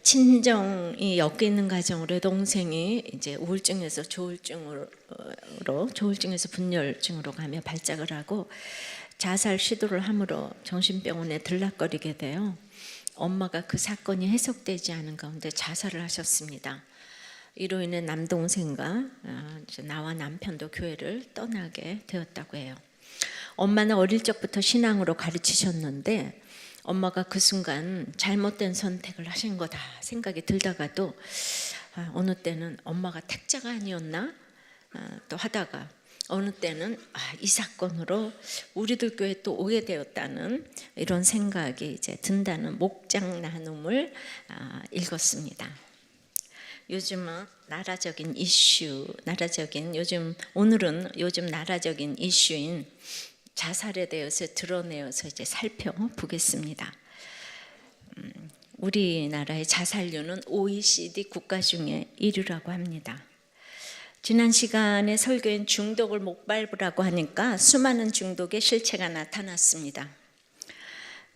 친정이 엮이는 가정으로 동생이 이제 우울증에서 조울증에서 분열증으로 가며 발작을 하고 자살 시도를 함으로 정신병원에 들락거리게 돼요. 엄마가 그 사건이 해석되지 않은 가운데 자살을 하셨습니다. 이로 인해 남동생과 나와 남편도 교회를 떠나게 되었다고 해요. 엄마는 어릴 적부터 신앙으로 가르치셨는데 엄마가 그 순간 잘못된 선택을 하신 거다 생각이 들다가도 어느 때는 엄마가 택자가 아니었나 또 하다가 어느 때는 이 사건으로 우리들 교회에 또 오게 되었다는 이런 생각이 이제 든다는 목장 나눔을 읽었습니다. 요즘은 나라적인 이슈, 오늘은 요즘 나라적인 이슈인 자살에 대해서 드러내어서 이제 살펴보겠습니다. 우리나라의 자살률은 OECD 국가 중에 1위라고 합니다. 지난 시간에 설교인 중독을 못 밟으라고 하니까 수많은 중독의 실체가 나타났습니다.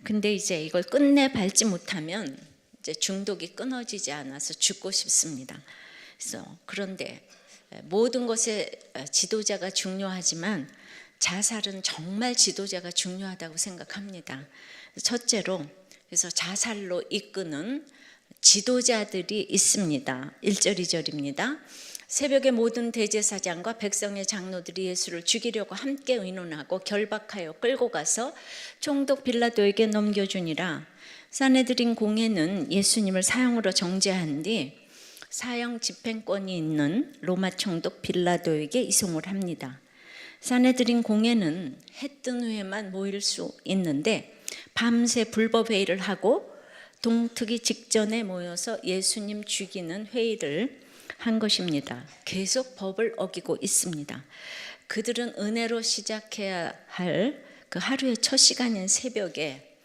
근데 이제 이걸 끝내 밟지 못하면 이제 중독이 끊어지지 않아서 죽고 싶습니다. 그런데 모든 것에 지도자가 중요하지만 자살은 정말 지도자가 중요하다고 생각합니다. 첫째로 그래서 자살로 이끄는 지도자들이 있습니다. 1절 2절입니다. 새벽에 모든 대제사장과 백성의 장로들이 예수를 죽이려고 함께 의논하고 결박하여 끌고 가서 총독 빌라도에게 넘겨주니라. 산헤드린 공회는 예수님을 사형으로 정죄한 뒤 사형 집행권이 있는 로마 총독 빌라도에게 이송을 합니다. 산헤드린 공회는 해 뜬 후에만 모일 수 있는데 밤새 불법 회의를 하고 동트기 직전에 모여서 예수님 죽이는 회의를 한 것입니다. 계속 법을 어기고 있습니다. 그들은 은혜로 시작해야 할 그 하루의 첫 시간인 새벽에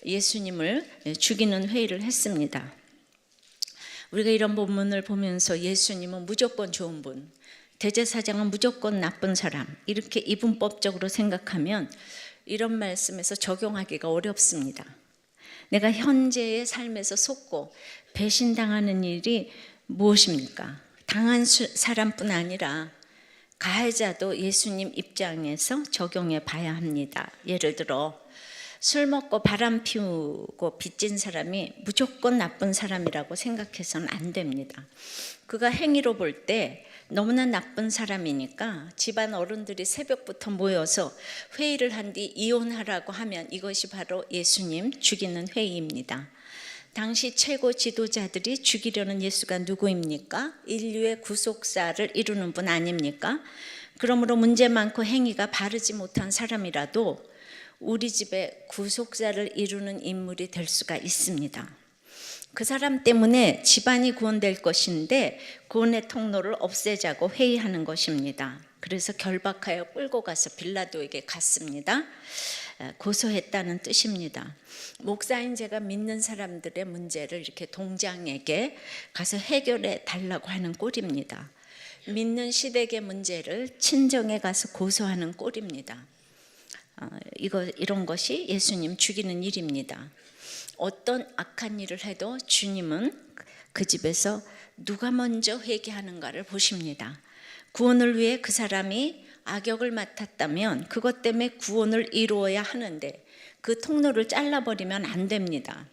예수님을 죽이는 회의를 했습니다. 우리가 이런 본문을 보면서 예수님은 무조건 좋은 분, 대제사장은 무조건 나쁜 사람, 이렇게 이분법적으로 생각하면 이런 말씀에서 적용하기가 어렵습니다. 내가 현재의 삶에서 속고 배신당하는 일이 무엇입니까? 당한 사람뿐 아니라 가해자도 예수님 입장에서 적용해 봐야 합니다. 예를 들어 술 먹고 바람 피우고 빚진 사람이 무조건 나쁜 사람이라고 생각해서는 안 됩니다. 그가 행위로 볼 때 너무나 나쁜 사람이니까 집안 어른들이 새벽부터 모여서 회의를 한 뒤 이혼하라고 하면 이것이 바로 예수님 죽이는 회의입니다. 당시 최고 지도자들이 죽이려는 예수가 누구입니까? 인류의 구속사를 이루는 분 아닙니까? 그러므로 문제 많고 행위가 바르지 못한 사람이라도 우리 집에 구속사를 이루는 인물이 될 수가 있습니다. 그 사람 때문에 집안이 구원될 것인데 구원의 통로를 없애자고 회의하는 것입니다. 그래서 결박하여 끌고 가서 빌라도에게 갔습니다. 고소했다는 뜻입니다. 목사인 제가 믿는 사람들의 문제를 이렇게 동장에게 가서 해결해 달라고 하는 꼴입니다. 믿는 시댁의 문제를 친정에 가서 고소하는 꼴입니다. 이런 것이 예수님 죽이는 일입니다. 어떤 악한 일을 해도 주님은 그 집에서 누가 먼저 회개하는가를 보십니다. 구원을 위해 그 사람이 악역을 맡았다면 그것 때문에 구원을 이루어야 하는데 그 통로를 잘라버리면 안 됩니다.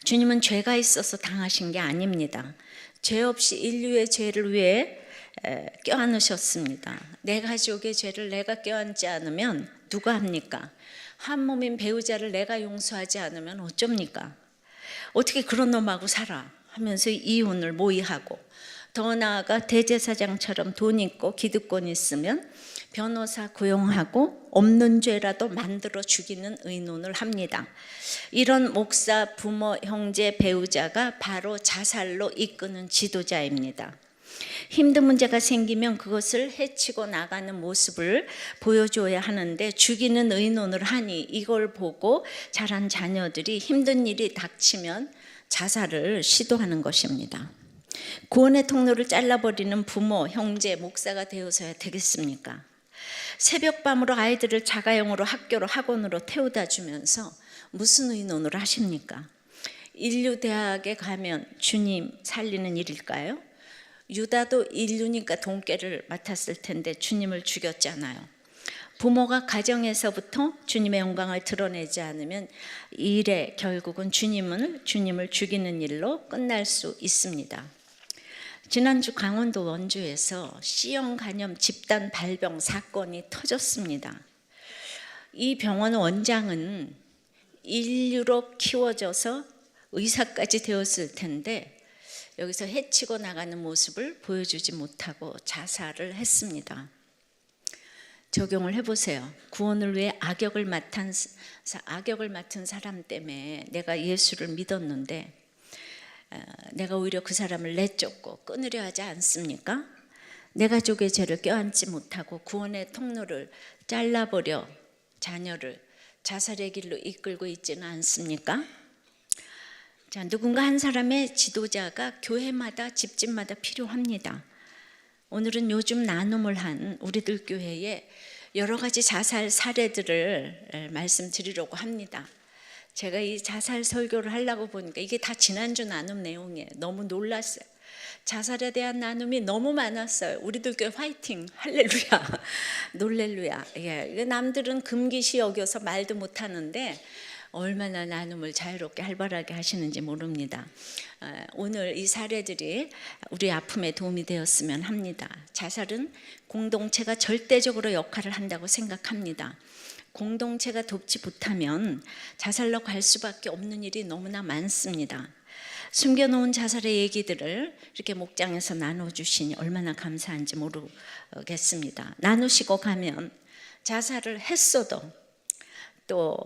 주님은 죄가 있어서 당하신 게 아닙니다. 죄 없이 인류의 죄를 위해 껴안으셨습니다. 내 가족의 죄를 내가 껴안지 않으면 누가 합니까? 한 몸인 배우자를 내가 용서하지 않으면 어쩝니까? 어떻게 그런 놈하고 살아? 하면서 이혼을 모의하고 더 나아가 대제사장처럼 돈 있고 기득권 있으면 변호사 고용하고 없는 죄라도 만들어 죽이는 의논을 합니다. 이런 목사, 부모, 형제, 배우자가 바로 자살로 이끄는 지도자입니다. 힘든 문제가 생기면 그것을 해치고 나가는 모습을 보여줘야 하는데 죽이는 의논을 하니 이걸 보고 자란 자녀들이 힘든 일이 닥치면 자살을 시도하는 것입니다. 구원의 통로를 잘라버리는 부모, 형제, 목사가 되어서야 되겠습니까? 새벽밤으로 아이들을 자가용으로 학교로 학원으로 태우다 주면서 무슨 의논을 하십니까? 인류대학에 가면 주님 살리는 일일까요? 유다도 인류니까 돈깨를 맡았을 텐데 주님을 죽였잖아요. 부모가 가정에서부터 주님의 영광을 드러내지 않으면 일에 결국은 주님을 죽이는 일로 끝날 수 있습니다. 지난주 강원도 원주에서 C형 간염 집단 발병 사건이 터졌습니다. 이 병원 원장은 인류로 키워져서 의사까지 되었을 텐데 여기서 해치고 나가는 모습을 보여주지 못하고 자살을 했습니다. 적용을 해보세요. 구원을 위해 악역을 맡은 사람 때문에 내가 예수를 믿었는데 내가 오히려 그 사람을 내쫓고 끊으려 하지 않습니까? 내 가족의 죄를 껴안지 못하고 구원의 통로를 잘라버려 자녀를 자살의 길로 이끌고 있지는 않습니까? 자, 누군가 한 사람의 지도자가 교회마다 집집마다 필요합니다. 오늘은 요즘 나눔을 한 우리들 교회에 여러 가지 자살 사례들을 말씀드리려고 합니다. 제가 이 자살 설교를 하려고 보니까 이게 다 지난주 나눔 내용이에요. 너무 놀랐어요. 자살에 대한 나눔이 너무 많았어요. 우리들 교회 화이팅, 할렐루야, 놀렐루야. 예, 남들은 금기시 여겨서 말도 못하는데 얼마나 나눔을 자유롭게 활발하게 하시는지 모릅니다. 오늘 이 사례들이 우리 아픔에 도움이 되었으면 합니다. 자살은 공동체가 절대적으로 역할을 한다고 생각합니다. 공동체가 돕지 못하면 자살로 갈 수밖에 없는 일이 너무나 많습니다. 숨겨놓은 자살의 얘기들을 이렇게 목장에서 나눠주시니 얼마나 감사한지 모르겠습니다. 나누시고 가면 자살을 했어도 또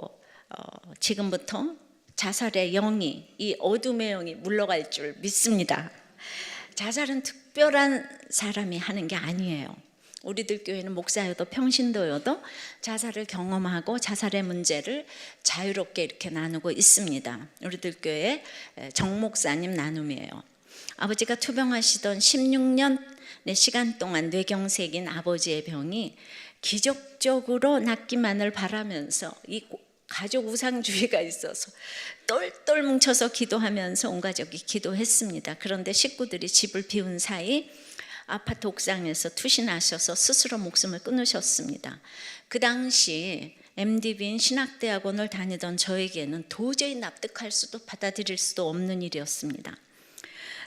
지금부터 자살의 영이, 이 어둠의 영이 물러갈 줄 믿습니다. 자살은 특별한 사람이 하는 게 아니에요. 우리들 교회는 목사여도 평신도여도 자살을 경험하고 자살의 문제를 자유롭게 이렇게 나누고 있습니다. 우리들 교회 정 목사님 나눔이에요. 아버지가 투병하시던 16년의 시간 동안 뇌경색인 아버지의 병이 기적적으로 낫기만을 바라면서 이 가족 우상주의가 있어서 똘똘 뭉쳐서 기도하면서 온 가족이 기도했습니다. 그런데 식구들이 집을 비운 사이 아파트 옥상에서 투신하셔서 스스로 목숨을 끊으셨습니다. 그 당시 MDB인 신학대학원을 다니던 저에게는 도저히 납득할 수도 받아들일 수도 없는 일이었습니다.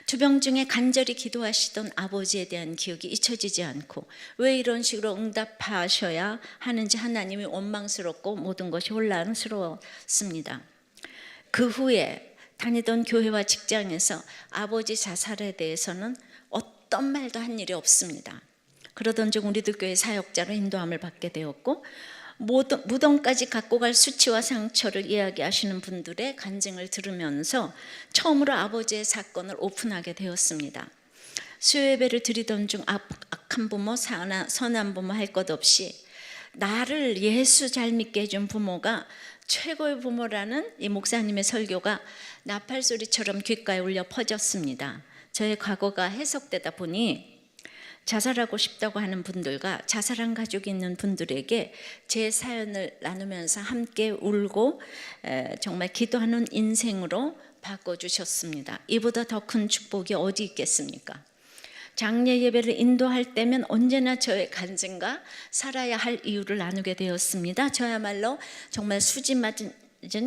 투병 중에 간절히 기도하시던 아버지에 대한 기억이 잊혀지지 않고 왜 이런 식으로 응답하셔야 하는지 하나님이 원망스럽고 모든 것이 혼란스러웠습니다. 그 후에 다니던 교회와 직장에서 아버지 자살에 대해서는 어떤 말도 한 일이 없습니다. 그러던 중 우리들 교회 사역자로 인도함을 받게 되었고 무덤까지 갖고 갈 수치와 상처를 이야기하시는 분들의 간증을 들으면서 처음으로 아버지의 사건을 오픈하게 되었습니다. 수요예배를 드리던 중 악한 부모, 선한 부모 할 것 없이 나를 예수 잘 믿게 해준 부모가 최고의 부모라는 이 목사님의 설교가 나팔소리처럼 귓가에 울려 퍼졌습니다. 저의 과거가 해석되다 보니 자살하고 싶다고 하는 분들과 자살한 가족이 있는 분들에게 제 사연을 나누면서 함께 울고 정말 기도하는 인생으로 바꿔주셨습니다. 이보다 더 큰 축복이 어디 있겠습니까? 장례 예배를 인도할 때면 언제나 저의 간증과 살아야 할 이유를 나누게 되었습니다. 저야말로 정말 수지 맞은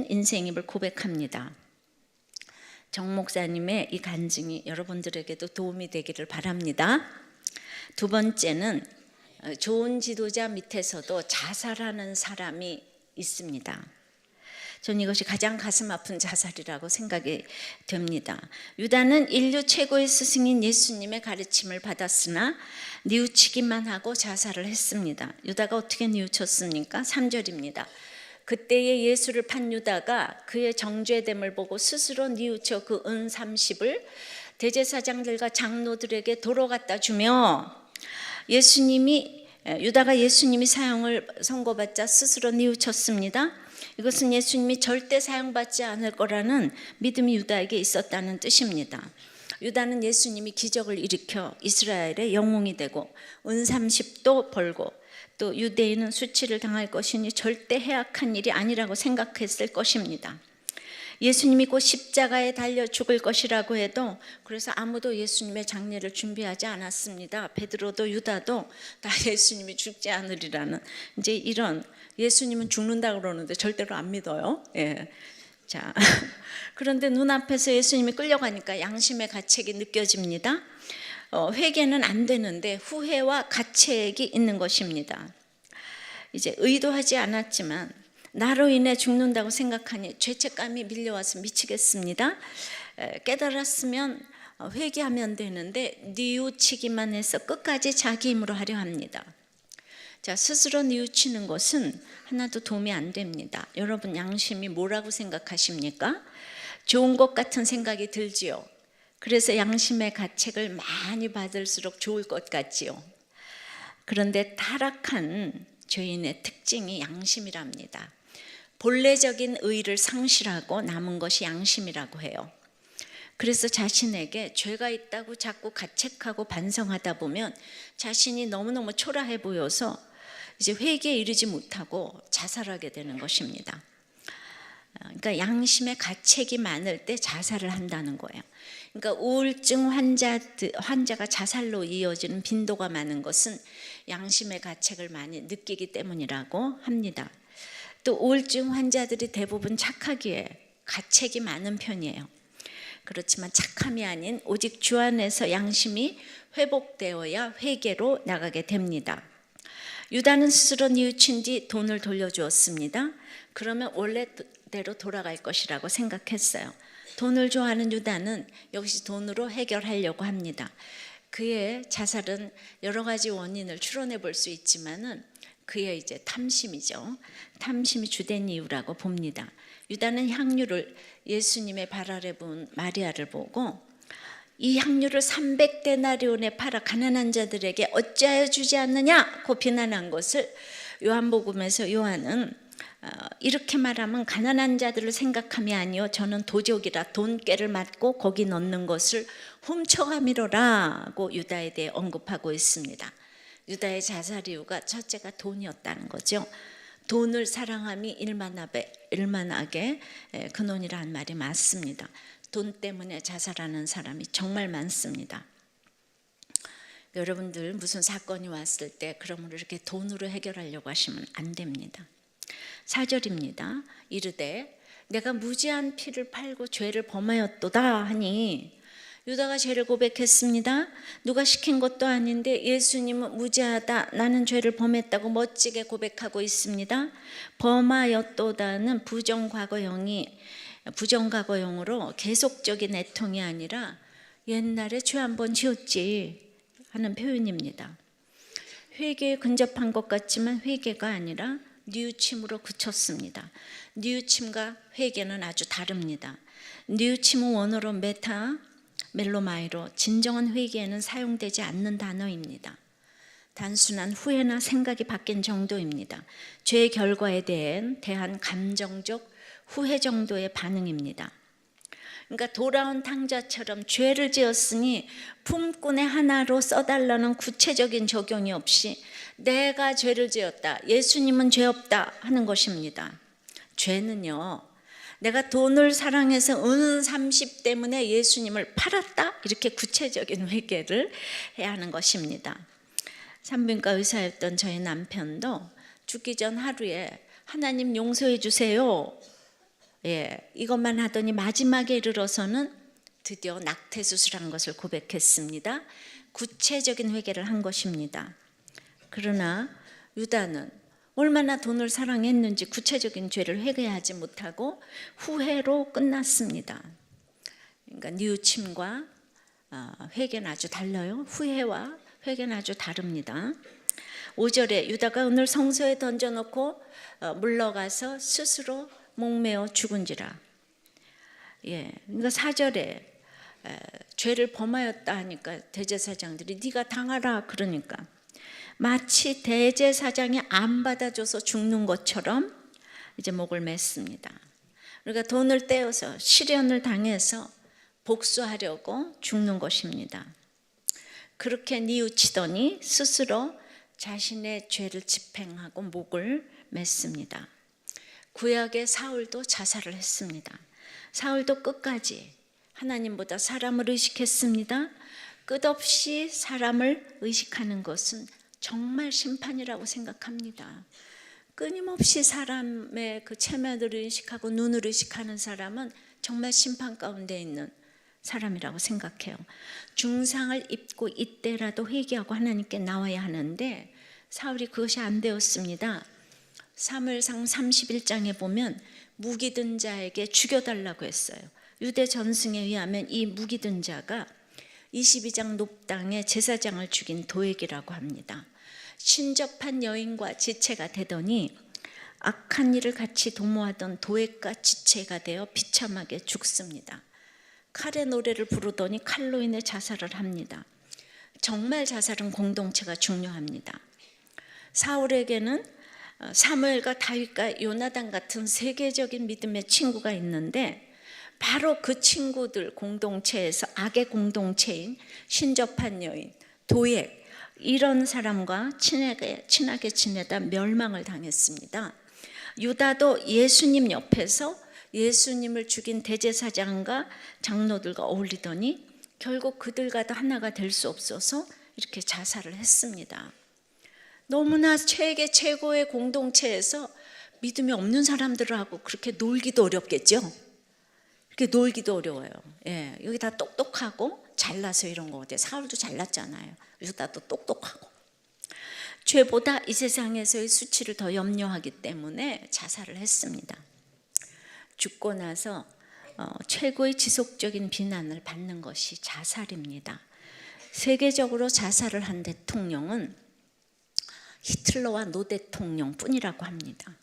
인생임을 고백합니다. 정 목사님의 이 간증이 여러분들에게도 도움이 되기를 바랍니다. 두 번째는 좋은 지도자 밑에서도 자살하는 사람이 있습니다. 저는 이것이 가장 가슴 아픈 자살이라고 생각이 됩니다. 유다는 인류 최고의 스승인 예수님의 가르침을 받았으나 뉘우치기만 하고 자살을 했습니다. 유다가 어떻게 뉘우쳤습니까? 3절입니다. 그때의 예수를 판 유다가 그의 정죄됨을 보고 스스로 뉘우쳐 그 은 30을 대제사장들과 장로들에게 도로 갖다 주며 유다가 예수님이 사형을 선고받자 스스로 뉘우쳤습니다. 이것은 예수님이 절대 사형받지 않을 거라는 믿음이 유다에게 있었다는 뜻입니다. 유다는 예수님이 기적을 일으켜 이스라엘의 영웅이 되고 은 30도 벌고 또 유대인은 수치를 당할 것이니 절대 해악한 일이 아니라고 생각했을 것입니다. 예수님이 곧 십자가에 달려 죽을 것이라고 해도 그래서 아무도 예수님의 장례를 준비하지 않았습니다. 베드로도 유다도 다 예수님이 죽지 않으리라는 이제 이런 예수님은 죽는다 그러는데 절대로 안 믿어요. 예. 자, 그런데 눈앞에서 예수님이 끌려가니까 양심의 가책이 느껴집니다. 회개는 안 되는데 후회와 가책이 있는 것입니다. 이제 의도하지 않았지만 나로 인해 죽는다고 생각하니 죄책감이 밀려와서 미치겠습니다. 깨달았으면 회개하면 되는데 뉘우치기만 해서 끝까지 자기 힘으로 하려 합니다. 자, 스스로 뉘우치는 것은 하나도 도움이 안 됩니다. 여러분 양심이 뭐라고 생각하십니까? 좋은 것 같은 생각이 들지요. 그래서 양심의 가책을 많이 받을수록 좋을 것 같지요. 그런데 타락한 죄인의 특징이 양심이랍니다. 본래적인 의를 상실하고 남은 것이 양심이라고 해요. 그래서 자신에게 죄가 있다고 자꾸 가책하고 반성하다 보면 자신이 너무너무 초라해 보여서 이제 회개에 이르지 못하고 자살하게 되는 것입니다. 그러니까 양심의 가책이 많을 때 자살을 한다는 거예요. 그러니까 우울증 환자가 자살로 이어지는 빈도가 많은 것은 양심의 가책을 많이 느끼기 때문이라고 합니다. 또 우울증 환자들이 대부분 착하기에 가책이 많은 편이에요. 그렇지만 착함이 아닌 오직 주 안에서 양심이 회복되어야 회개로 나가게 됩니다. 유다는 스스로 뉘우친 뒤 돈을 돌려주었습니다. 그러면 원래대로 돌아갈 것이라고 생각했어요. 돈을 좋아하는 유다는 역시 돈으로 해결하려고 합니다. 그의 자살은 여러 가지 원인을 추론해 볼 수 있지만은 그의 이제 탐심이죠. 탐심이 주된 이유라고 봅니다. 유다는 향유를 예수님의 발 아래 본 마리아를 보고 이 향유를 300데나리온에 팔아 가난한 자들에게 어찌하여 주지 않느냐고 비난한 것을 요한복음에서 요한은 이렇게 말하면 가난한 자들을 생각함이 아니요 저는 도적이라 돈꾀를 맞고 거기 넣는 것을 훔쳐가미로라고 유다에 대해 언급하고 있습니다. 유다의 자살 이유가 첫째가 돈이었다는 거죠. 돈을 사랑함이 일만하게 근원이라는 말이 맞습니다. 돈 때문에 자살하는 사람이 정말 많습니다. 여러분들 무슨 사건이 왔을 때 그러므로 이렇게 돈으로 해결하려고 하시면 안 됩니다. 4절입니다. 이르되 내가 무지한 피를 팔고 죄를 범하였도다 하니 유다가 죄를 고백했습니다. 누가 시킨 것도 아닌데 예수님은 무지하다 나는 죄를 범했다고 멋지게 고백하고 있습니다. 범하였도다는 부정과거형으로 계속적인 애통이 아니라 옛날에 죄 한 번 지었지 하는 표현입니다. 회개에 근접한 것 같지만 회개가 아니라 뉘우침으로 그쳤습니다. 뉘우침과 회개는 아주 다릅니다. 뉘우침은 원어로 멜로마이로 진정한 회개에는 사용되지 않는 단어입니다. 단순한 후회나 생각이 바뀐 정도입니다. 죄의 결과에 대한 감정적 후회 정도의 반응입니다. 그러니까 돌아온 탕자처럼 죄를 지었으니 품꾼의 하나로 써달라는 구체적인 적용이 없이 내가 죄를 지었다, 예수님은 죄 없다 하는 것입니다. 죄는요, 내가 돈을 사랑해서 은 30 때문에 예수님을 팔았다, 이렇게 구체적인 회개를 해야 하는 것입니다. 산부인과 의사였던 저희 남편도 죽기 전 하루에 하나님 용서해 주세요, 이것만 하더니 마지막에 이르러서는 드디어 낙태 수술한 것을 고백했습니다. 구체적인 회개를 한 것입니다. 그러나 유다는 얼마나 돈을 사랑했는지 구체적인 죄를 회개하지 못하고 후회로 끝났습니다. 그러니까 뉘우침과 회개는 아주 달라요. 후회와 회개는 아주 다릅니다. 5절에 유다가 은을 성소에 던져놓고 물러가서 스스로 목매어 죽은지라. 그러니까 4절에 죄를 범하였다 하니까 대제사장들이 네가 당하라 그러니까 마치 대제사장이 안 받아줘서 죽는 것처럼 이제 목을 맸습니다. 그러니까 돈을 떼어서 시련을 당해서 복수하려고 죽는 것입니다. 그렇게 뉘우치더니 스스로 자신의 죄를 집행하고 목을 맸습니다. 구약의 사울도 자살을 했습니다. 사울도 끝까지 하나님보다 사람을 의식했습니다. 끝없이 사람을 의식하는 것은 정말 심판이라고 생각합니다. 끊임없이 사람의 그 체면을 의식하고 눈을 의식하는 사람은 정말 심판 가운데 있는 사람이라고 생각해요. 중상을 입고 이때라도 회개하고 하나님께 나와야 하는데 사울이 그것이 안 되었습니다. 사무엘상 31장에 보면 무기든 자에게 죽여달라고 했어요. 유대 전승에 의하면 이 무기든 자가 22장 높당의 제사장을 죽인 도액이라고 합니다. 신접한 여인과 지체가 되더니 악한 일을 같이 도모하던 도액과 지체가 되어 비참하게 죽습니다. 칼의 노래를 부르더니 칼로 인해 자살을 합니다. 정말 자살은 공동체가 중요합니다. 사울에게는 사무엘과 다윗과 요나단 같은 세계적인 믿음의 친구가 있는데 바로 그 친구들 공동체에서 악의 공동체인 신접한 여인, 도액 이런 사람과 친하게 지내다 멸망을 당했습니다. 유다도 예수님 옆에서 예수님을 죽인 대제사장과 장로들과 어울리더니 결국 그들과도 하나가 될 수 없어서 이렇게 자살을 했습니다. 너무나 세계 최고의 공동체에서 믿음이 없는 사람들하고 그렇게 놀기도 어렵겠죠. 이렇게 놀기도 어려워요. 예, 여기 다 똑똑하고 잘나서 이런 거 같아요. 사울도 잘났잖아요. 유다도 똑똑하고. 죄보다 이 세상에서의 수치를 더 염려하기 때문에 자살을 했습니다. 죽고 나서 최고의 지속적인 비난을 받는 것이 자살입니다. 세계적으로 자살을 한 대통령은 히틀러와 노 대통령 뿐이라고 합니다.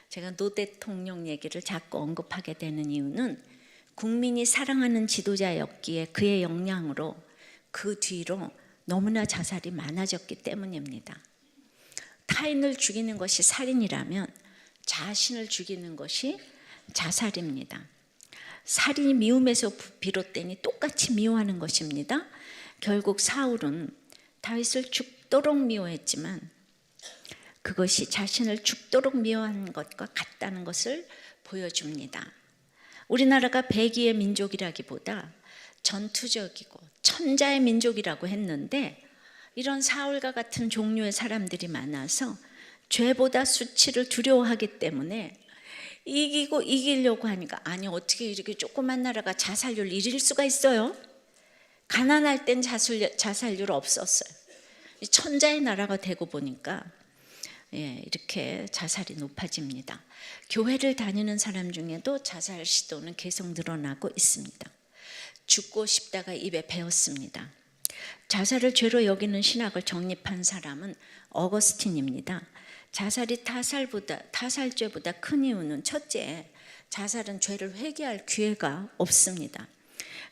제가 노 대통령 얘기를 자꾸 언급하게 되는 이유는 국민이 사랑하는 지도자였기에 그의 영향으로 그 뒤로 너무나 자살이 많아졌기 때문입니다. 타인을 죽이는 것이 살인이라면 자신을 죽이는 것이 자살입니다. 살인이 미움에서 비롯되니 똑같이 미워하는 것입니다. 결국 사울은 다윗을 죽도록 미워했지만 그것이 자신을 죽도록 미워하는 것과 같다는 것을 보여줍니다. 우리나라가 백의의 민족이라기보다 전투적이고 천자의 민족이라고 했는데 이런 사울과 같은 종류의 사람들이 많아서 죄보다 수치를 두려워하기 때문에 이기고 이기려고 하니까 아니 어떻게 이렇게 조그만 나라가 자살률 1일 수가 있어요? 가난할 땐 자살률 없었어요. 천자의 나라가 되고 보니까 이렇게 자살이 높아집니다. 교회를 다니는 사람 중에도 자살 시도는 계속 늘어나고 있습니다. 죽고 싶다가 입에 배웠습니다. 자살을 죄로 여기는 신학을 정립한 사람은 어거스틴입니다. 자살이 타살죄보다 큰 이유는 첫째, 자살은 죄를 회개할 기회가 없습니다.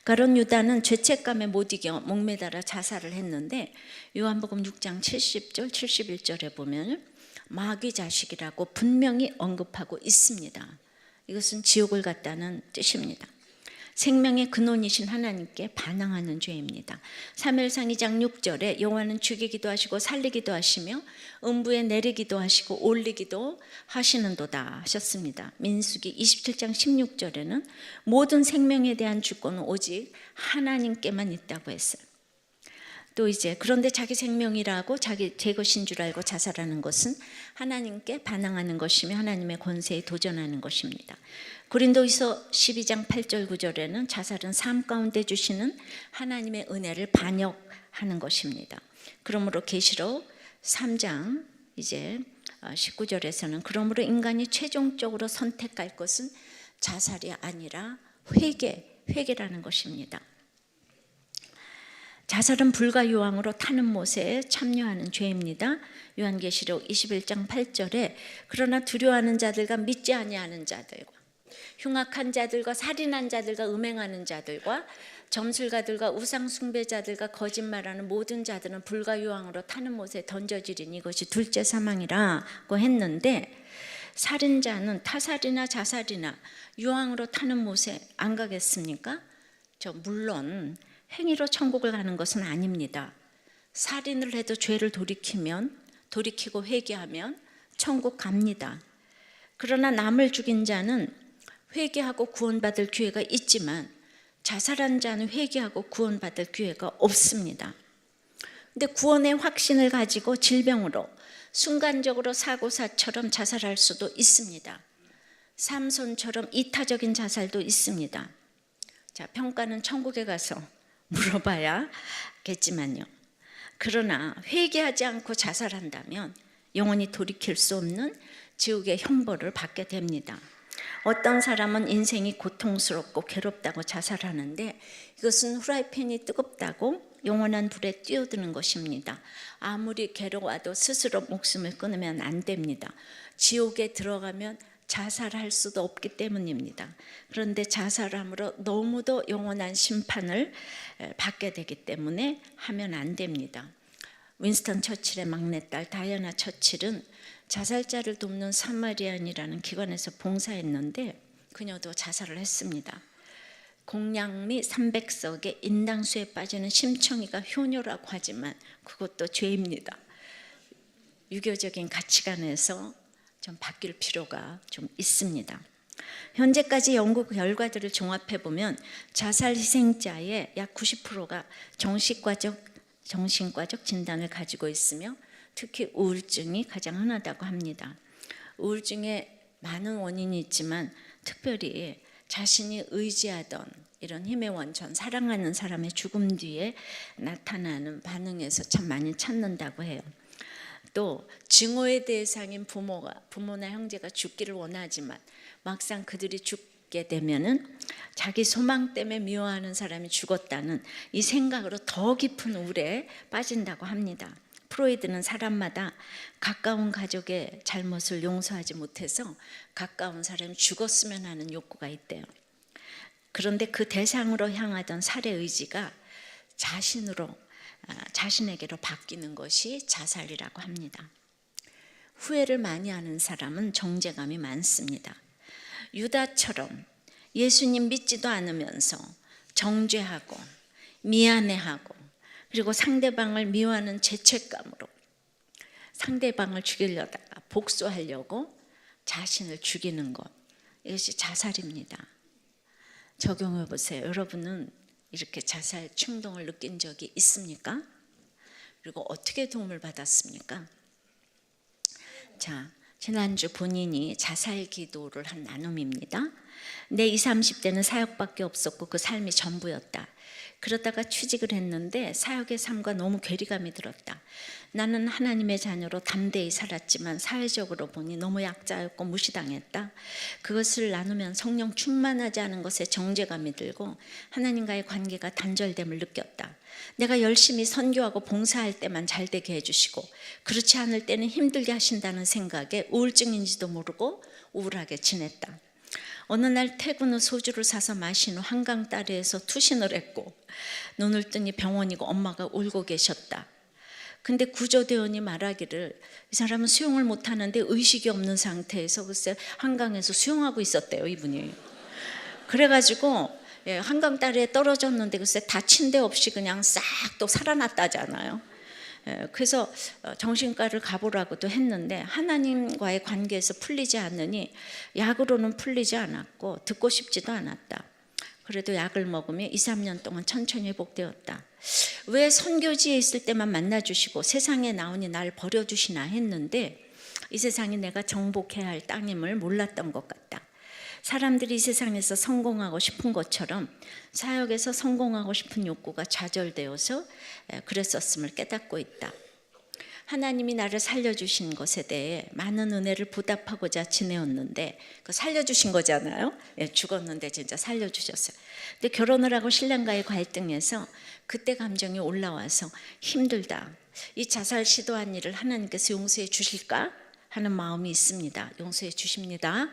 가룟 유다는 죄책감에 못 이겨 목매달아 자살을 했는데 요한복음 6장 70절 71절에 보면 마귀 자식이라고 분명히 언급하고 있습니다. 이것은 지옥을 갔다는 뜻입니다. 생명의 근원이신 하나님께 반항하는 죄입니다. 사무엘상 2장 6절에 여호와는 죽이기도 하시고 살리기도 하시며 음부에 내리기도 하시고 올리기도 하시는도다 하셨습니다. 민수기 27장 16절에는 모든 생명에 대한 주권은 오직 하나님께만 있다고 했어요. 또 이제 그런데 자기 생명이라고 제 것인 줄 알고 자살하는 것은 하나님께 반항하는 것이며 하나님의 권세에 도전하는 것입니다. 고린도후서 12장 8절 9절에는 자살은 삶 가운데 주시는 하나님의 은혜를 반역하는 것입니다. 그러므로 계시록 3장 이제 19절에서는 그러므로 인간이 최종적으로 선택할 것은 자살이 아니라 회개라는 것입니다. 자살은 불가요항으로 타는 못에 참여하는 죄입니다. 요한계시록 21장 8절에 그러나 두려워하는 자들과 믿지 아니하는 자들과 흉악한 자들과 살인한 자들과 음행하는 자들과 점술가들과 우상 숭배자들과 거짓말하는 모든 자들은 불가요항으로 타는 못에 던져지리니 이것이 둘째 사망이라고 했는데 살인자는 타살이나 자살이나 유황으로 타는 못에 안 가겠습니까? 물론 행위로 천국을 가는 것은 아닙니다. 살인을 해도 죄를 돌이키고 회개하면 천국 갑니다. 그러나 남을 죽인 자는 회개하고 구원받을 기회가 있지만 자살한 자는 회개하고 구원받을 기회가 없습니다. 근데 구원의 확신을 가지고 질병으로 순간적으로 사고사처럼 자살할 수도 있습니다. 삼손처럼 이타적인 자살도 있습니다. 자, 평가는 천국에 가서 물어봐야겠지만요. 그러나 회개하지 않고 자살한다면 영원히 돌이킬 수 없는 지옥의 형벌을 받게 됩니다. 어떤 사람은 인생이 고통스럽고 괴롭다고 자살하는데 이것은 후라이팬이 뜨겁다고 영원한 불에 뛰어드는 것입니다. 아무리 괴로워도 스스로 목숨을 끊으면 안 됩니다. 지옥에 들어가면 자살할 수도 없기 때문입니다. 그런데 자살함으로 너무도 영원한 심판을 받게 되기 때문에 하면 안 됩니다. 윈스턴 처칠의 막내딸 다이애나 처칠은 자살자를 돕는 사마리안이라는 기관에서 봉사했는데 그녀도 자살을 했습니다. 공양미 300석의 인당수에 빠지는 심청이가 효녀라고 하지만 그것도 죄입니다. 유교적인 가치관에서 좀 바뀔 필요가 좀 있습니다. 현재까지 연구 결과들을 종합해 보면 자살 희생자의 약 90%가 정신과적 진단을 가지고 있으며 특히 우울증이 가장 흔하다고 합니다. 우울증에 많은 원인이 있지만 특별히 자신이 의지하던 이런 힘의 원천, 사랑하는 사람의 죽음 뒤에 나타나는 반응에서 참 많이 찾는다고 해요. 또 증오의 대상인 부모나 형제가 죽기를 원하지만 막상 그들이 죽게 되면은 자기 소망 때문에 미워하는 사람이 죽었다는 이 생각으로 더 깊은 우울에 빠진다고 합니다. 프로이드는 사람마다 가까운 가족의 잘못을 용서하지 못해서 가까운 사람이 죽었으면 하는 욕구가 있대요. 그런데 그 대상으로 향하던 살해 의지가 자신에게로 바뀌는 것이 자살이라고 합니다. 후회를 많이 하는 사람은 정죄감이 많습니다. 유다처럼 예수님 믿지도 않으면서 정죄하고 미안해하고 그리고 상대방을 미워하는 죄책감으로 상대방을 죽이려다가 복수하려고 자신을 죽이는 것, 이것이 자살입니다. 적용해 보세요. 여러분은 이렇게 자살 충동을 느낀 적이 있습니까? 그리고 어떻게 도움을 받았습니까? 자, 지난주 본인이 자살 기도를 한 나눔입니다. 내 20, 30대는 사역밖에 없었고 그 삶이 전부였다. 그러다가 취직을 했는데 사역의 삶과 너무 괴리감이 들었다. 나는 하나님의 자녀로 담대히 살았지만 사회적으로 보니 너무 약자였고 무시당했다. 그것을 나누면 성령 충만하지 않은 것에 정죄감이 들고 하나님과의 관계가 단절됨을 느꼈다. 내가 열심히 선교하고 봉사할 때만 잘되게 해주시고 그렇지 않을 때는 힘들게 하신다는 생각에 우울증인지도 모르고 우울하게 지냈다. 어느 날 퇴근 후 소주를 사서 마신 후 한강 다리에서 투신을 했고 눈을 뜨니 병원이고 엄마가 울고 계셨다. 근데 구조대원이 말하기를 이 사람은 수영을 못하는데 의식이 없는 상태에서 글쎄 한강에서 수영하고 있었대요, 이분이. 그래가지고 한강 다리에 떨어졌는데 글쎄 다친 데 없이 그냥 싹 또 살아났다잖아요. 그래서 정신과를 가보라고도 했는데 하나님과의 관계에서 풀리지 않으니 약으로는 풀리지 않았고 듣고 싶지도 않았다. 그래도 약을 먹으며 2, 3년 동안 천천히 회복되었다. 왜 선교지에 있을 때만 만나주시고 세상에 나오니 날 버려주시나 했는데 이 세상이 내가 정복해야 할 땅임을 몰랐던 것 같다. 사람들이 이 세상에서 성공하고 싶은 것처럼 사역에서 성공하고 싶은 욕구가 좌절되어서 그랬었음을 깨닫고 있다. 하나님이 나를 살려주신 것에 대해 많은 은혜를 보답하고자 지내었는데 그 살려주신 거잖아요. 죽었는데 진짜 살려주셨어요. 근데 결혼을 하고 신랑과의 갈등에서 그때 감정이 올라와서 힘들다. 이 자살 시도한 일을 하나님께서 용서해 주실까 하는 마음이 있습니다. 용서해 주십니다.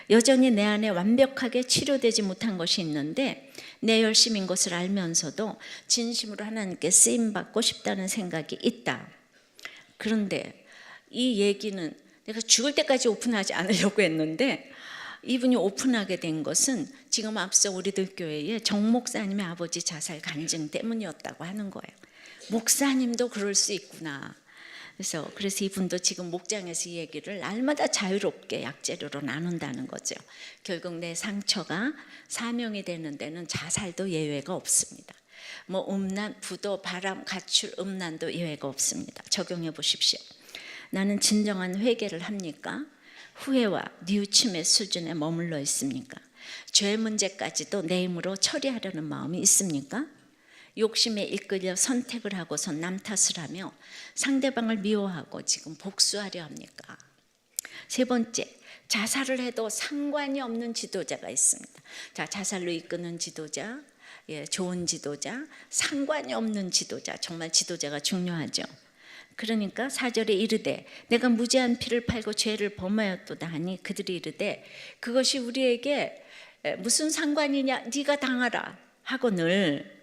여전히 내 안에 완벽하게 치료되지 못한 것이 있는데 내 열심인 것을 알면서도 진심으로 하나님께 쓰임받고 싶다는 생각이 있다. 그런데 이 얘기는 내가 죽을 때까지 오픈하지 않으려고 했는데 이분이 오픈하게 된 것은 지금 앞서 우리들 교회의 정 목사님의 아버지 자살 간증 때문이었다고 하는 거예요. 목사님도 그럴 수 있구나. 그래서 이분도 지금 목장에서 이 얘기를 날마다 자유롭게 약재료로 나눈다는 거죠. 결국 내 상처가 사명이 되는 데는 자살도 예외가 없습니다. 뭐 음란, 부도, 바람, 가출, 음란도 예외가 없습니다. 적용해 보십시오. 나는 진정한 회개를 합니까? 후회와 뉘우침의 수준에 머물러 있습니까? 죄 문제까지도 내 힘으로 처리하려는 마음이 있습니까? 욕심에 이끌려 선택을 하고서 남 탓을 하며 상대방을 미워하고 지금 복수하려 합니까? 세 번째, 자살을 해도 상관이 없는 지도자가 있습니다. 자, 자살로 이끄는 지도자, 좋은 지도자, 상관이 없는 지도자, 정말 지도자가 중요하죠. 그러니까 4절에 이르되 내가 무죄한 피를 팔고 죄를 범하였도다 하니 그들이 이르되 그것이 우리에게 무슨 상관이냐, 네가 당하라 하거늘.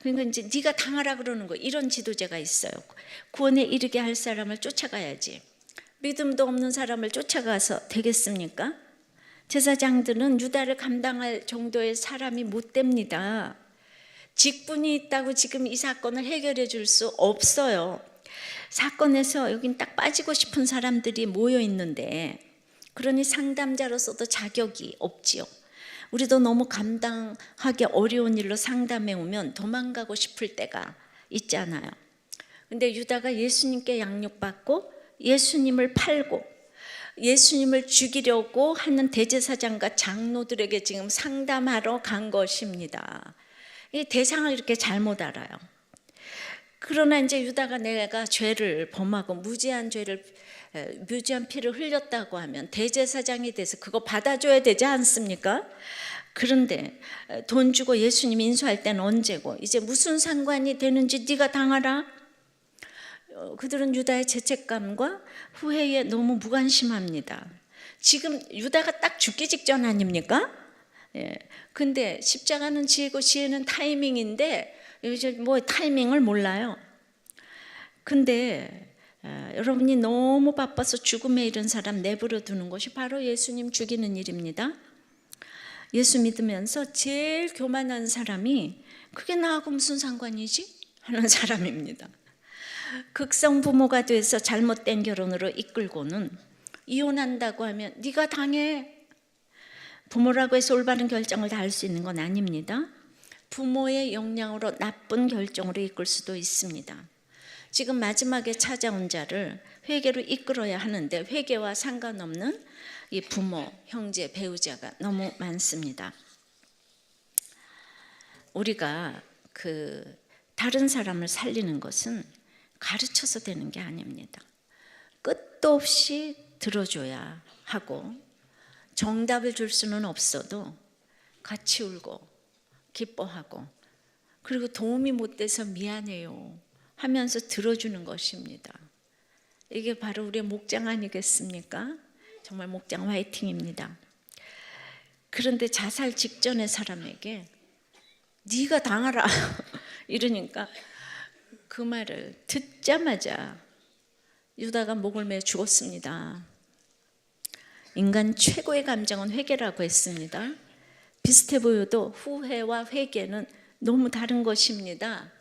그러니까 이제 네가 당하라 그러는 거. 이런 지도자가 있어요. 구원에 이르게 할 사람을 쫓아가야지. 믿음도 없는 사람을 쫓아가서 되겠습니까? 제사장들은 유다를 감당할 정도의 사람이 못 됩니다. 직분이 있다고 지금 이 사건을 해결해 줄 수 없어요. 사건에서 여긴 딱 빠지고 싶은 사람들이 모여 있는데, 그러니 상담자로서도 자격이 없지요. 우리도 너무 감당하기 어려운 일로 상담해 오면 도망가고 싶을 때가 있잖아요. 근데 유다가 예수님께 양육받고 예수님을 팔고 예수님을 죽이려고 하는 대제사장과 장로들에게 지금 상담하러 간 것입니다. 이 대상을 이렇게 잘못 알아요. 그러나 이제 유다가 내가 죄를 범하고 무죄한 피를 흘렸다고 하면 대제사장이 돼서 그거 받아줘야 되지 않습니까? 그런데 돈 주고 예수님 인수할 때는 언제고, 이제 무슨 상관이 되는지 네가 당하라. 그들은 유다의 죄책감과 후회에 너무 무관심합니다. 지금 유다가 딱 죽기 직전 아닙니까? 근데 십자가는 지혜고 지혜는 타이밍인데 이제 뭐 타이밍을 몰라요. 근데 여러분이 너무 바빠서 죽음에 이른 사람 내버려 두는 것이 바로 예수님 죽이는 일입니다. 예수 믿으면서 제일 교만한 사람이 그게 나하고 무슨 상관이지? 하는 사람입니다. 극성 부모가 돼서 잘못된 결혼으로 이끌고는 이혼한다고 하면 네가 당해. 부모라고 해서 올바른 결정을 다 할 수 있는 건 아닙니다. 부모의 영향으로 나쁜 결정으로 이끌 수도 있습니다. 지금 마지막에 찾아온 자를 회개로 이끌어야 하는데 회개와 상관없는 이 부모, 형제, 배우자가 너무 많습니다. 우리가 다른 사람을 살리는 것은 가르쳐서 되는 게 아닙니다. 끝도 없이 들어줘야 하고 정답을 줄 수는 없어도 같이 울고 기뻐하고 그리고 도움이 못 돼서 미안해요 하면서 들어주는 것입니다. 이게 바로 우리의 목장 아니겠습니까? 정말 목장 화이팅입니다. 그런데 자살 직전의 사람에게 네가 당하라 이러니까 그 말을 듣자마자 유다가 목을 메어 죽었습니다. 인간 최고의 감정은 회개라고 했습니다. 비슷해 보여도 후회와 회개는 너무 다른 것입니다.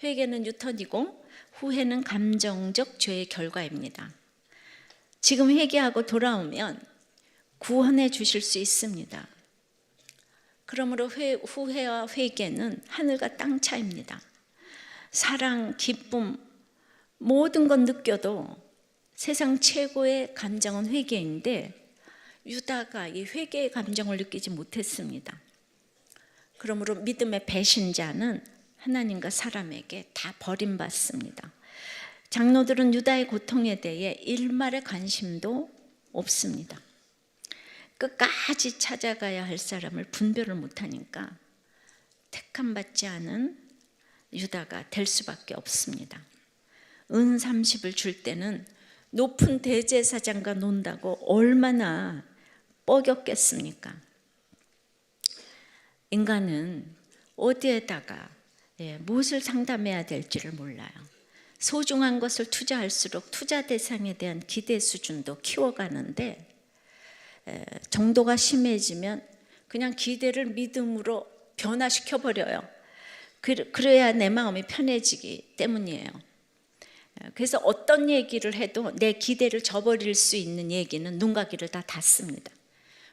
회개는 유턴이고 후회는 감정적 죄의 결과입니다. 지금 회개하고 돌아오면 구원해 주실 수 있습니다. 그러므로 후회와 회개는 하늘과 땅 차이입니다. 사랑, 기쁨, 모든 건 느껴도 세상 최고의 감정은 회개인데 유다가 이 회개의 감정을 느끼지 못했습니다. 그러므로 믿음의 배신자는 하나님과 사람에게 다 버림받습니다. 장로들은 유다의 고통에 대해 일말의 관심도 없습니다. 끝까지 찾아가야 할 사람을 분별을 못하니까 택함받지 않은 유다가 될 수밖에 없습니다. 은 30을 줄 때는 높은 대제사장과 논다고 얼마나 뻐겼겠습니까? 인간은 어디에다가 무엇을 상담해야 될지를 몰라요. 소중한 것을 투자할수록 투자 대상에 대한 기대 수준도 키워가는데 정도가 심해지면 그냥 기대를 믿음으로 변화시켜버려요. 그래야 내 마음이 편해지기 때문이에요. 그래서 어떤 얘기를 해도 내 기대를 저버릴 수 있는 얘기는 눈과 귀를 다 닫습니다.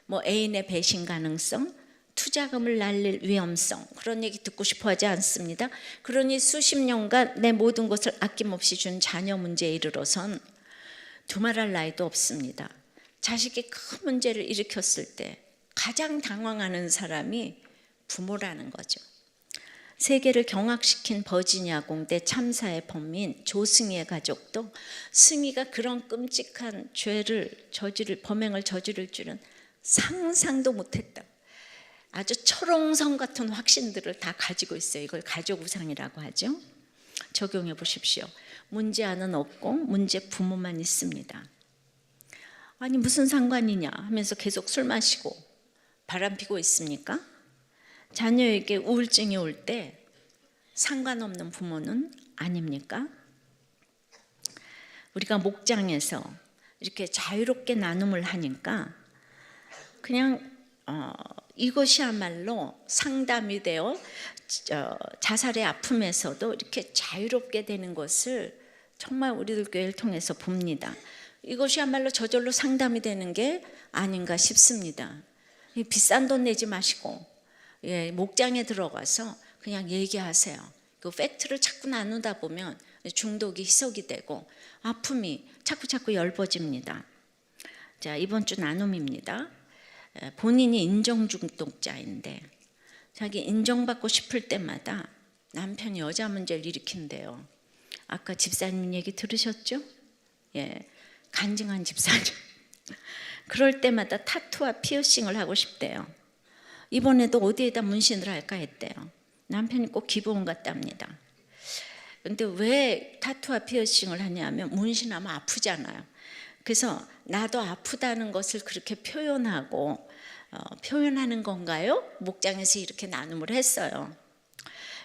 뭐 애인의 배신 가능성, 투자금을 날릴 위험성, 그런 얘기 듣고 싶어 하지 않습니다. 그러니 수십 년간 내 모든 것을 아낌없이 준 자녀 문제에 이르러선 두말할 나위도 없습니다. 자식이 큰 문제를 일으켰을 때 가장 당황하는 사람이 부모라는 거죠. 세계를 경악시킨 버지니아 공대 참사의 범인 조승희의 가족도 승희가 그런 끔찍한 범행을 저지를 줄은 상상도 못했다. 아주 철옹성 같은 확신들을 다 가지고 있어요. 이걸 가족 우상이라고 하죠. 적용해 보십시오. 문제아는 없고 문제 부모만 있습니다. 아니 무슨 상관이냐 하면서 계속 술 마시고 바람 피고 있습니까? 자녀에게 우울증이 올 때 상관없는 부모는 아닙니까? 우리가 목장에서 이렇게 자유롭게 나눔을 하니까 그냥 이것이야말로 상담이 되어 자살의 아픔에서도 이렇게 자유롭게 되는 것을 정말 우리들 교회를 통해서 봅니다. 이것이야말로 저절로 상담이 되는 게 아닌가 싶습니다. 비싼 돈 내지 마시고 목장에 들어가서 그냥 얘기하세요. 그 팩트를 자꾸 나누다 보면 중독이 희석이 되고 아픔이 자꾸 엷어집니다. 자, 이번 주 나눔입니다. 본인이 인정 중독자인데 자기 인정받고 싶을 때마다 남편이 여자 문제를 일으킨대요. 아까 집사님 얘기 들으셨죠? 간증한 집사님. 그럴 때마다 타투와 피어싱을 하고 싶대요. 이번에도 어디에다 문신을 할까 했대요. 남편이 꼭 기부원 같답니다. 근데 왜 타투와 피어싱을 하냐면 문신하면 아프잖아요. 그래서 나도 아프다는 것을 그렇게 표현하는 건가요? 목장에서 이렇게 나눔을 했어요.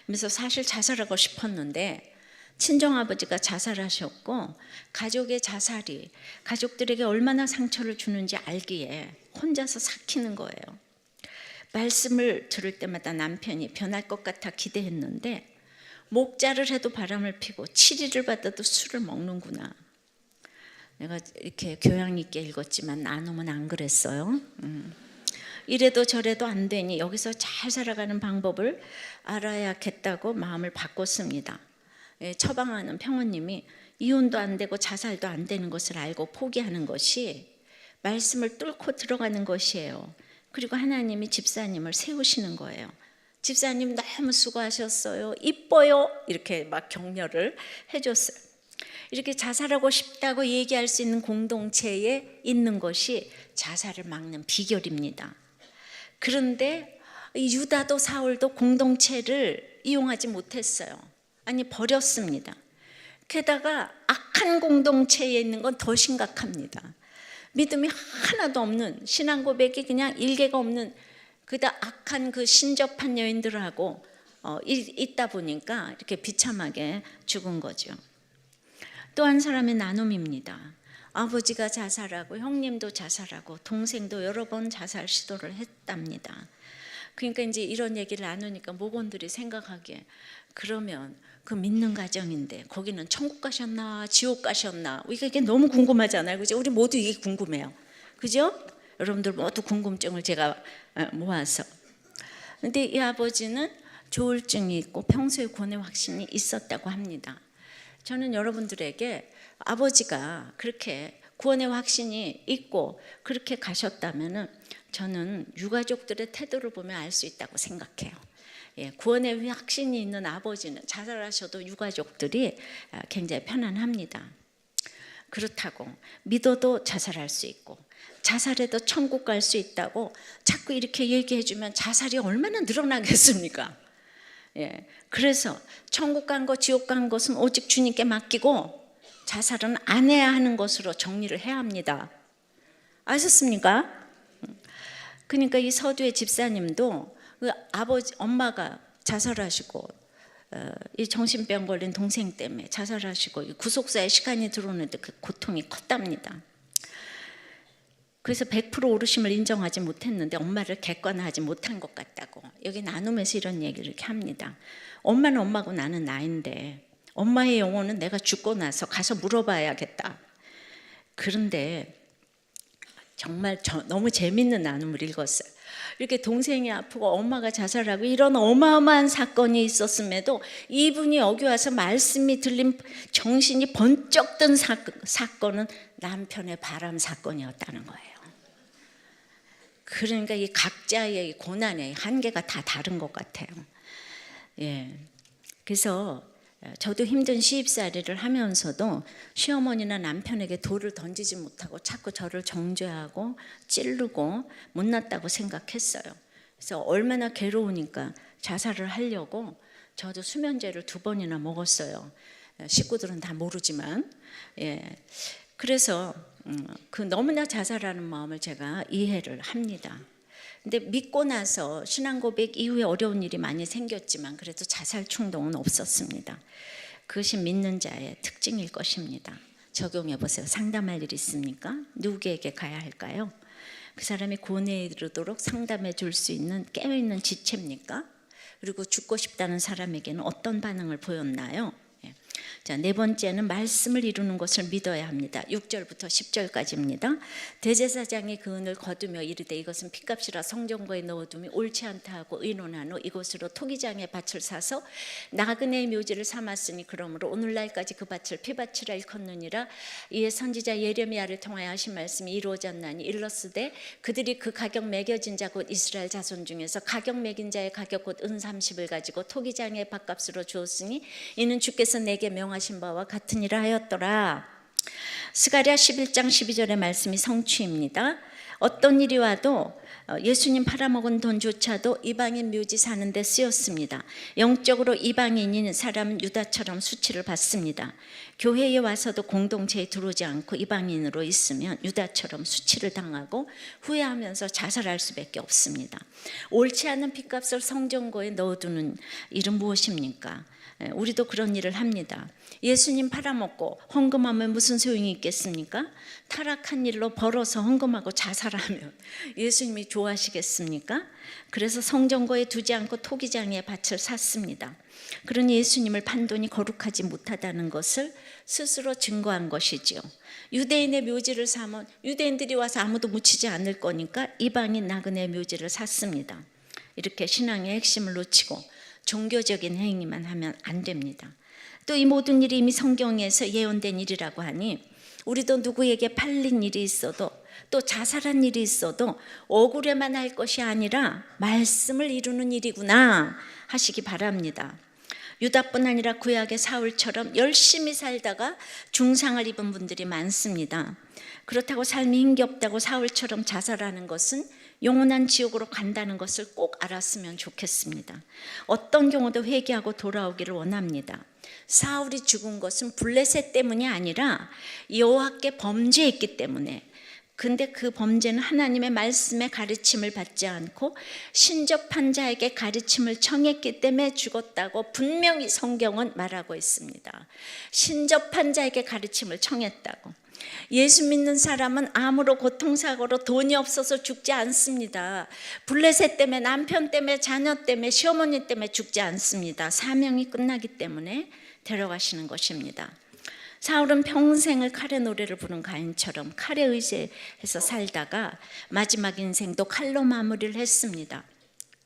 그래서 사실 자살하고 싶었는데 친정아버지가 자살하셨고 가족의 자살이 가족들에게 얼마나 상처를 주는지 알기에 혼자서 삭히는 거예요. 말씀을 들을 때마다 남편이 변할 것 같아 기대했는데 목자를 해도 바람을 피고 치리를 받아도 술을 먹는구나. 내가 이렇게 교양 있게 읽었지만 나눔은 안 그랬어요. 이래도 저래도 안 되니 여기서 잘 살아가는 방법을 알아야겠다고 마음을 바꿨습니다. 처방하는 평원님이 이혼도 안 되고 자살도 안 되는 것을 알고 포기하는 것이 말씀을 뚫고 들어가는 것이에요. 그리고 하나님이 집사님을 세우시는 거예요. 집사님 너무 수고하셨어요. 이뻐요. 이렇게 막 격려를 해줬어요. 이렇게 자살하고 싶다고 얘기할 수 있는 공동체에 있는 것이 자살을 막는 비결입니다. 그런데 유다도 사울도 공동체를 이용하지 못했어요. 아니 버렸습니다. 게다가 악한 공동체에 있는 건 더 심각합니다. 믿음이 하나도 없는 신앙 고백이 그냥 일개가 없는 그다 악한 그 신접한 여인들하고 있다 보니까 이렇게 비참하게 죽은 거죠. 또 한 사람의 나눔입니다. 아버지가 자살하고 형님도 자살하고 동생도 여러 번 자살 시도를 했답니다. 그러니까 이제 이런 얘기를 나누니까 목원들이 생각하기에 그러면 그 믿는 가정인데 거기는 천국 가셨나 지옥 가셨나 이게 너무 궁금하잖아요. 그죠? 우리 모두 이게 궁금해요. 그죠? 여러분들 모두 궁금증을 제가 모아서. 근데 이 아버지는 조울증이 있고 평소에 구원의 확신이 있었다고 합니다. 저는 여러분들에게 아버지가 그렇게 구원의 확신이 있고 그렇게 가셨다면은 저는 유가족들의 태도를 보면 알 수 있다고 생각해요. 구원의 확신이 있는 아버지는 자살하셔도 유가족들이 굉장히 편안합니다. 그렇다고 믿어도 자살할 수 있고 자살해도 천국 갈 수 있다고 자꾸 이렇게 얘기해 주면 자살이 얼마나 늘어나겠습니까? 그래서 천국 간 것, 지옥 간 것은 오직 주님께 맡기고 자살은 안 해야 하는 것으로 정리를 해야 합니다. 아셨습니까? 그러니까 이 서두의 집사님도 그 엄마가 자살하시고 이 정신병 걸린 동생 때문에 자살하시고 구속사에 시간이 들어오는데 그 고통이 컸답니다. 그래서 100% 오르심을 인정하지 못했는데 엄마를 객관화하지 못한 것 같다고 여기 나눔에서 이런 얘기를 이렇게 합니다. 엄마는 엄마고 나는 나인데 엄마의 영혼은 내가 죽고 나서 가서 물어봐야겠다. 그런데 정말 너무 재밌는 나눔을 읽었어요. 이렇게 동생이 아프고 엄마가 자살하고 이런 어마어마한 사건이 있었음에도 이분이 여기 와서 말씀이 들린 정신이 번쩍 든 사건은 남편의 바람 사건이었다는 거예요. 그러니까 이 각자의 고난의 한계가 다 다른 것 같아요. 예. 그래서 저도 힘든 시집살이를 하면서도 시어머니나 남편에게 돌을 던지지 못하고 자꾸 저를 정죄하고 찌르고 못났다고 생각했어요. 그래서 얼마나 괴로우니까 자살을 하려고 저도 수면제를 2번이나 먹었어요. 식구들은 다 모르지만. 예. 그래서 그 너무나 자살하는 마음을 제가 이해를 합니다. 근데 믿고 나서 신앙 고백 이후에 어려운 일이 많이 생겼지만 그래도 자살 충동은 없었습니다. 그것이 믿는 자의 특징일 것입니다. 적용해 보세요. 상담할 일 있습니까? 누구에게 가야 할까요? 그 사람이 고뇌에 이르도록 상담해 줄 수 있는 깨어있는 지체입니까? 그리고 죽고 싶다는 사람에게는 어떤 반응을 보였나요? 자, 4번째는 말씀을 이루는 것을 믿어야 합니다. 6절부터 10절까지입니다. 대제사장이 그 은을 거두며 이르되 이것은 핏값이라 성전고에 넣어둠이 옳지 않다 하고 의논한 후 이곳으로 토기장의 밭을 사서 나그네의 묘지를 삼았으니 그러므로 오늘날까지 그 밭을 피밭이라 일컫느니라. 이에 선지자 예레미야를 통하여 하신 말씀이 이루어졌나니 일러스되 그들이 그 가격 매겨진 자 곧 이스라엘 자손 중에서 가격 매긴 자의 가격 곧 은 30을 가지고 토기장의 밭값으로 주었으니 이는 주께서 내게 명하신 바와 같은 일을 하였더라. 스가랴 11장 12절의 말씀이 성취입니다. 어떤 일이 와도 예수님 팔아먹은 돈조차도 이방인 묘지 사는 데 쓰였습니다. 영적으로 이방인인 사람은 유다처럼 수치를 받습니다. 교회에 와서도 공동체에 들어오지 않고 이방인으로 있으면 유다처럼 수치를 당하고 후회하면서 자살할 수밖에 없습니다. 옳지 않은 핏값을 성전고에 넣어두는 일은 무엇입니까? 우리도 그런 일을 합니다. 예수님 팔아먹고 헌금하면 무슨 소용이 있겠습니까? 타락한 일로 벌어서 헌금하고 자살하면 예수님이 좋아하시겠습니까? 그래서 성전고에 두지 않고 토기장의 밭을 샀습니다. 그러니 예수님을 판돈이 거룩하지 못하다는 것을 스스로 증거한 것이지요. 유대인의 묘지를 사면 유대인들이 와서 아무도 묻히지 않을 거니까 이방인 나그네 묘지를 샀습니다. 이렇게 신앙의 핵심을 놓치고 종교적인 행위만 하면 안 됩니다. 또 이 모든 일이 이미 성경에서 예언된 일이라고 하니 우리도 누구에게 팔린 일이 있어도 또 자살한 일이 있어도 억울해만 할 것이 아니라 말씀을 이루는 일이구나 하시기 바랍니다. 유다뿐 아니라 구약의 사울처럼 열심히 살다가 중상을 입은 분들이 많습니다. 그렇다고 삶이 힘겹다고 사울처럼 자살하는 것은 영원한 지옥으로 간다는 것을 꼭 알았으면 좋겠습니다. 어떤 경우도 회개하고 돌아오기를 원합니다. 사울이 죽은 것은 블레셋 때문이 아니라 여호와께 범죄했기 때문에, 근데 그 범죄는 하나님의 말씀의 가르침을 받지 않고 신접한 자에게 가르침을 청했기 때문에 죽었다고 분명히 성경은 말하고 있습니다. 신접한 자에게 가르침을 청했다고. 예수 믿는 사람은 암으로 고통사고로 돈이 없어서 죽지 않습니다. 블레셋 때문에, 남편 때문에, 자녀 때문에, 시어머니 때문에 죽지 않습니다. 사명이 끝나기 때문에 데려가시는 것입니다. 사울은 평생을 칼의 노래를 부른 가인처럼 칼에 의지해서 살다가 마지막 인생도 칼로 마무리를 했습니다.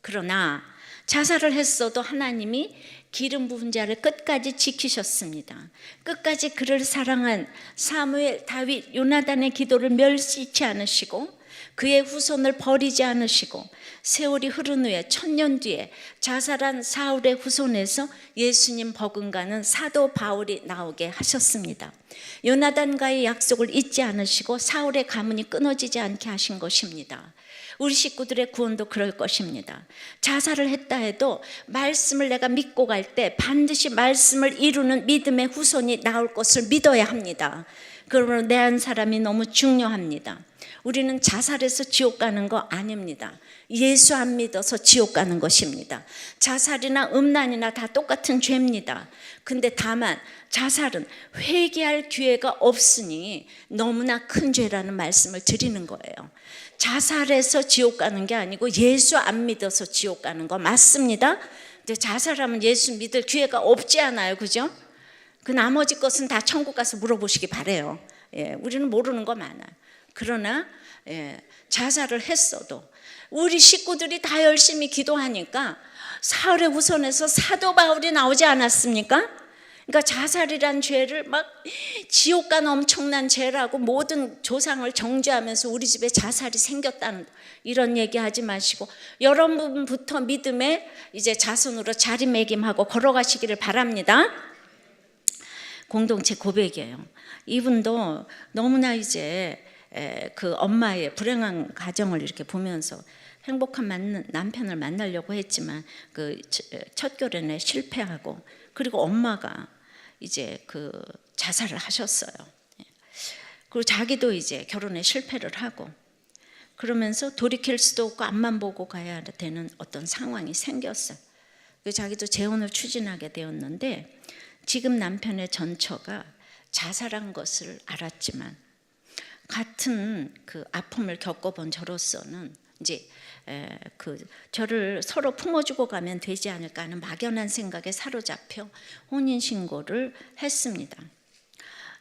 그러나 자살을 했어도 하나님이 기름 부은 자를 끝까지 지키셨습니다. 끝까지 그를 사랑한 사무엘, 다윗, 요나단의 기도를 멸시치 않으시고 그의 후손을 버리지 않으시고 세월이 흐른 후에 1000년 뒤에 자살한 사울의 후손에서 예수님 버금가는 사도 바울이 나오게 하셨습니다. 요나단과의 약속을 잊지 않으시고 사울의 가문이 끊어지지 않게 하신 것입니다. 우리 식구들의 구원도 그럴 것입니다. 자살을 했다 해도 말씀을 내가 믿고 갈 때 반드시 말씀을 이루는 믿음의 후손이 나올 것을 믿어야 합니다. 그러므로 내 한 사람이 너무 중요합니다. 우리는 자살해서 지옥 가는 거 아닙니다. 예수 안 믿어서 지옥 가는 것입니다. 자살이나 음란이나 다 똑같은 죄입니다. 근데 다만 자살은 회개할 기회가 없으니 너무나 큰 죄라는 말씀을 드리는 거예요. 자살해서 지옥 가는 게 아니고 예수 안 믿어서 지옥 가는 거 맞습니다. 근데 자살하면 예수 믿을 기회가 없지 않아요, 그죠? 그 나머지 것은 다 천국 가서 물어보시기 바래요. 예, 우리는 모르는 거 많아요. 그러나 자살을 했어도 우리 식구들이 다 열심히 기도하니까 사흘의 후손에서 사도 바울이 나오지 않았습니까? 그러니까 자살이란 죄를 막 지옥 간 엄청난 죄라고 모든 조상을 정죄하면서 우리 집에 자살이 생겼다는 이런 얘기하지 마시고 여러분부터 믿음의 이제 자손으로 자리매김하고 걸어가시기를 바랍니다. 공동체 고백이에요. 이분도 너무나 이제 그 엄마의 불행한 가정을 이렇게 보면서 행복한 남편을 만나려고 했지만 그 첫 결혼에 실패하고 그리고 엄마가 이제 그 자살을 하셨어요. 그리고 자기도 이제 결혼에 실패를 하고 그러면서 돌이킬 수도 없고 앞만 보고 가야 되는 어떤 상황이 생겼어요. 자기도 재혼을 추진하게 되었는데 지금 남편의 전처가 자살한 것을 알았지만 같은 그 아픔을 겪어본 저로서는 이제 저를 서로 품어주고 가면 되지 않을까 하는 막연한 생각에 사로잡혀 혼인신고를 했습니다.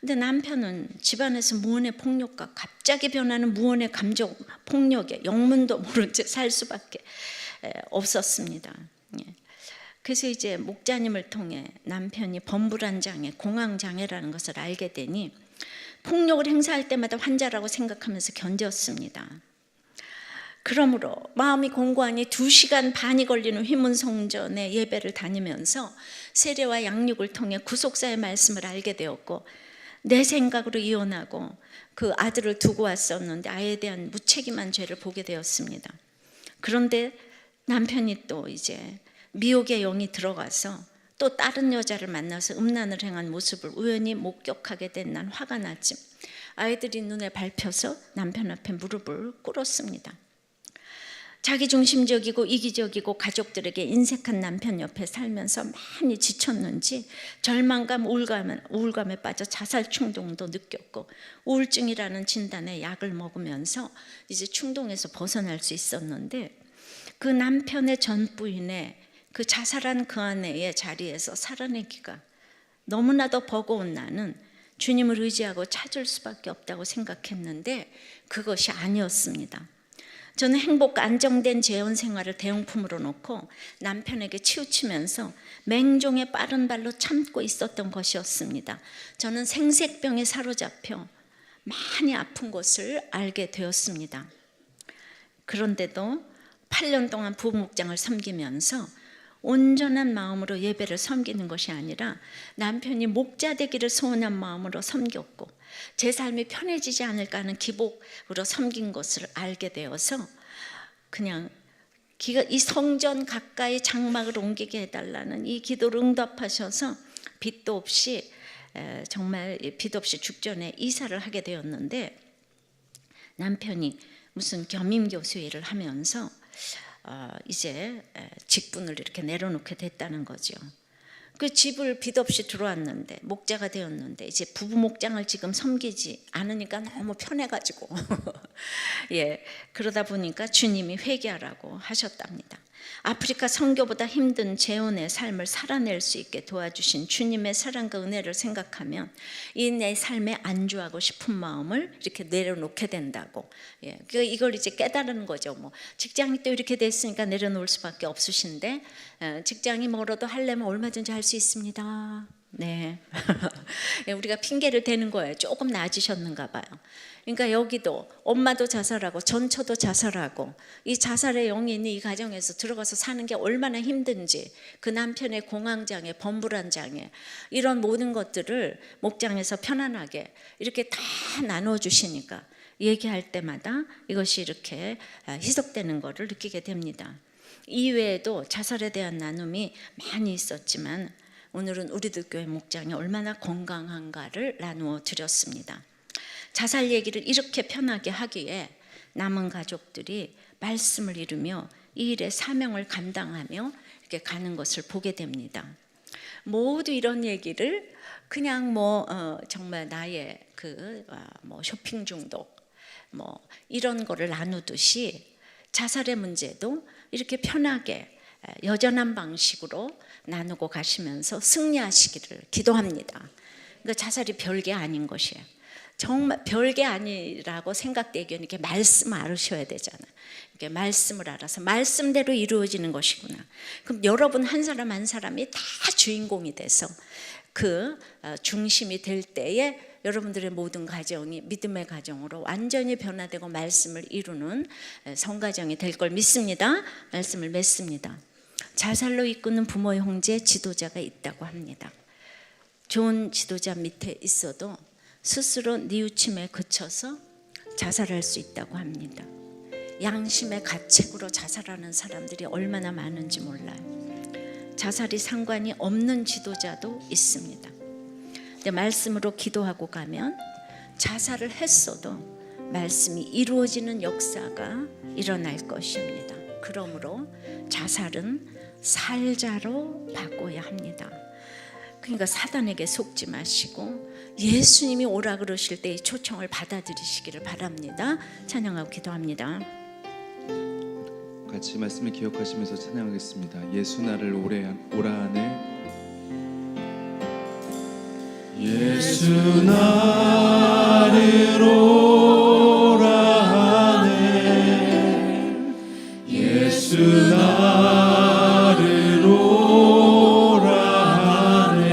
근데 남편은 집안에서 무언의 폭력과 갑자기 변하는 무언의 감정 폭력에 영문도 모른 채 살 수밖에 없었습니다. 그래서 이제 목자님을 통해 남편이 범불안장애, 공황장애라는 것을 알게 되니 폭력을 행사할 때마다 환자라고 생각하면서 견뎠습니다. 그러므로 마음이 공고하니 2시간 반이 걸리는 휘문성전의 예배를 다니면서 세례와 양육을 통해 구속사의 말씀을 알게 되었고 내 생각으로 이혼하고 그 아들을 두고 왔었는데 아이에 대한 무책임한 죄를 보게 되었습니다. 그런데 남편이 또 이제 미혹의 영이 들어가서 또 다른 여자를 만나서 음란을 행한 모습을 우연히 목격하게 된 난 화가 났지. 아이들이 눈에 밟혀서 남편 앞에 무릎을 꿇었습니다. 자기중심적이고 이기적이고 가족들에게 인색한 남편 옆에 살면서 많이 지쳤는지 절망감, 우울감에 빠져 자살 충동도 느꼈고 우울증이라는 진단의 약을 먹으면서 이제 충동에서 벗어날 수 있었는데 그 남편의 전 부인의 그 자살한 그 아내의 자리에서 살아내기가 너무나도 버거운 나는 주님을 의지하고 찾을 수밖에 없다고 생각했는데 그것이 아니었습니다. 저는 행복과 안정된 재혼 생활을 대용품으로 놓고 남편에게 치우치면서 맹종의 빠른 발로 참고 있었던 것이었습니다. 저는 생색병에 사로잡혀 많이 아픈 것을 알게 되었습니다. 그런데도 8년 동안 부목장을 섬기면서 온전한 마음으로 예배를 섬기는 것이 아니라 남편이 목자 되기를 소원한 마음으로 섬겼고 제 삶이 편해지지 않을까 하는 기복으로 섬긴 것을 알게 되어서 그냥 이 성전 가까이 장막을 옮기게 해달라는 이 기도를 응답하셔서 빚도 없이 정말 빚 없이 죽전에 이사를 하게 되었는데 남편이 무슨 겸임교수 일을 하면서 이제 직분을 이렇게 내려놓게 됐다는 거죠. 그 집을 빚 없이 들어왔는데 목자가 되었는데 이제 부부 목장을 지금 섬기지 않으니까 너무 편해가지고 예, 그러다 보니까 주님이 회개하라고 하셨답니다. 아프리카 선교보다 힘든 재혼의 삶을 살아낼 수 있게 도와주신 주님의 사랑과 은혜를 생각하면 이 내 삶에 안주하고 싶은 마음을 이렇게 내려놓게 된다고. 예, 이걸 이제 깨달은 거죠. 뭐 직장이 또 이렇게 됐으니까 내려놓을 수밖에 없으신데 직장이 멀어도 하려면 얼마든지 할 수 있습니다. 네, 우리가 핑계를 대는 거예요. 조금 나아지셨는가 봐요. 그러니까 여기도 엄마도 자살하고 전처도 자살하고 이 자살의 영이 있는 이 가정에서 들어가서 사는 게 얼마나 힘든지 그 남편의 공황장애, 범불안장애 이런 모든 것들을 목장에서 편안하게 이렇게 다 나눠주시니까 얘기할 때마다 이것이 이렇게 희석되는 것을 느끼게 됩니다. 이외에도 자살에 대한 나눔이 많이 있었지만 오늘은 우리들 교회 목장이 얼마나 건강한가를 나누어 드렸습니다. 자살 얘기를 이렇게 편하게 하기에 남은 가족들이 말씀을 이루며 이 일의 사명을 감당하며 이렇게 가는 것을 보게 됩니다. 모두 이런 얘기를 그냥 정말 나의 쇼핑 중독 이런 거를 나누듯이 자살의 문제도 이렇게 편하게 여전한 방식으로 나누고 가시면서 승리하시기를 기도합니다. 그러니까 자살이 별게 아닌 것이에요. 정말 별게 아니라고 생각되기에는 이렇게 말씀을 알으셔야 되잖아요. 이렇게 말씀을 알아서 말씀대로 이루어지는 것이구나. 그럼 여러분 한 사람 한 사람이 다 주인공이 돼서 그 중심이 될 때에 여러분들의 모든 가정이 믿음의 가정으로 완전히 변화되고 말씀을 이루는 성가정이 될 걸 믿습니다. 말씀을 맺습니다. 자살로 이끄는 부모, 형제, 지도자가 있다고 합니다. 좋은 지도자 밑에 있어도 스스로 뉘우침에 그쳐서 자살할 수 있다고 합니다. 양심의 가책으로 자살하는 사람들이 얼마나 많은지 몰라요. 자살이 상관이 없는 지도자도 있습니다. 근데 말씀으로 기도하고 가면 자살을 했어도 말씀이 이루어지는 역사가 일어날 것입니다. 그러므로 자살은 살자로 바꿔야 합니다. 그러니까 사단에게 속지 마시고 예수님이 오라 그러실 때 이 초청을 받아들이시기를 바랍니다. 찬양하고 기도합니다. 같이 말씀을 기억하시면서 찬양하겠습니다. 예수 나를 오라 하네. 예수 나를 오라 하네. 예수 나를 오라 하네.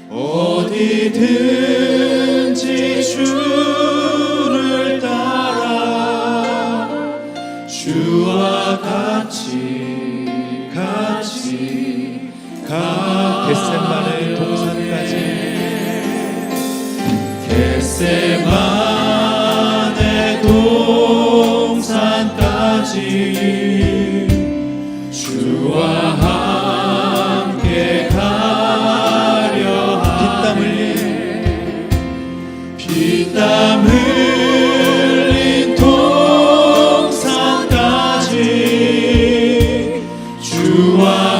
어디든지 주를 따라 주와 같이 가. 겟세마네 동산까지, 겟세마네 동산까지 주와 함께 가려 하네. 피땀 흘린 동산까지 주와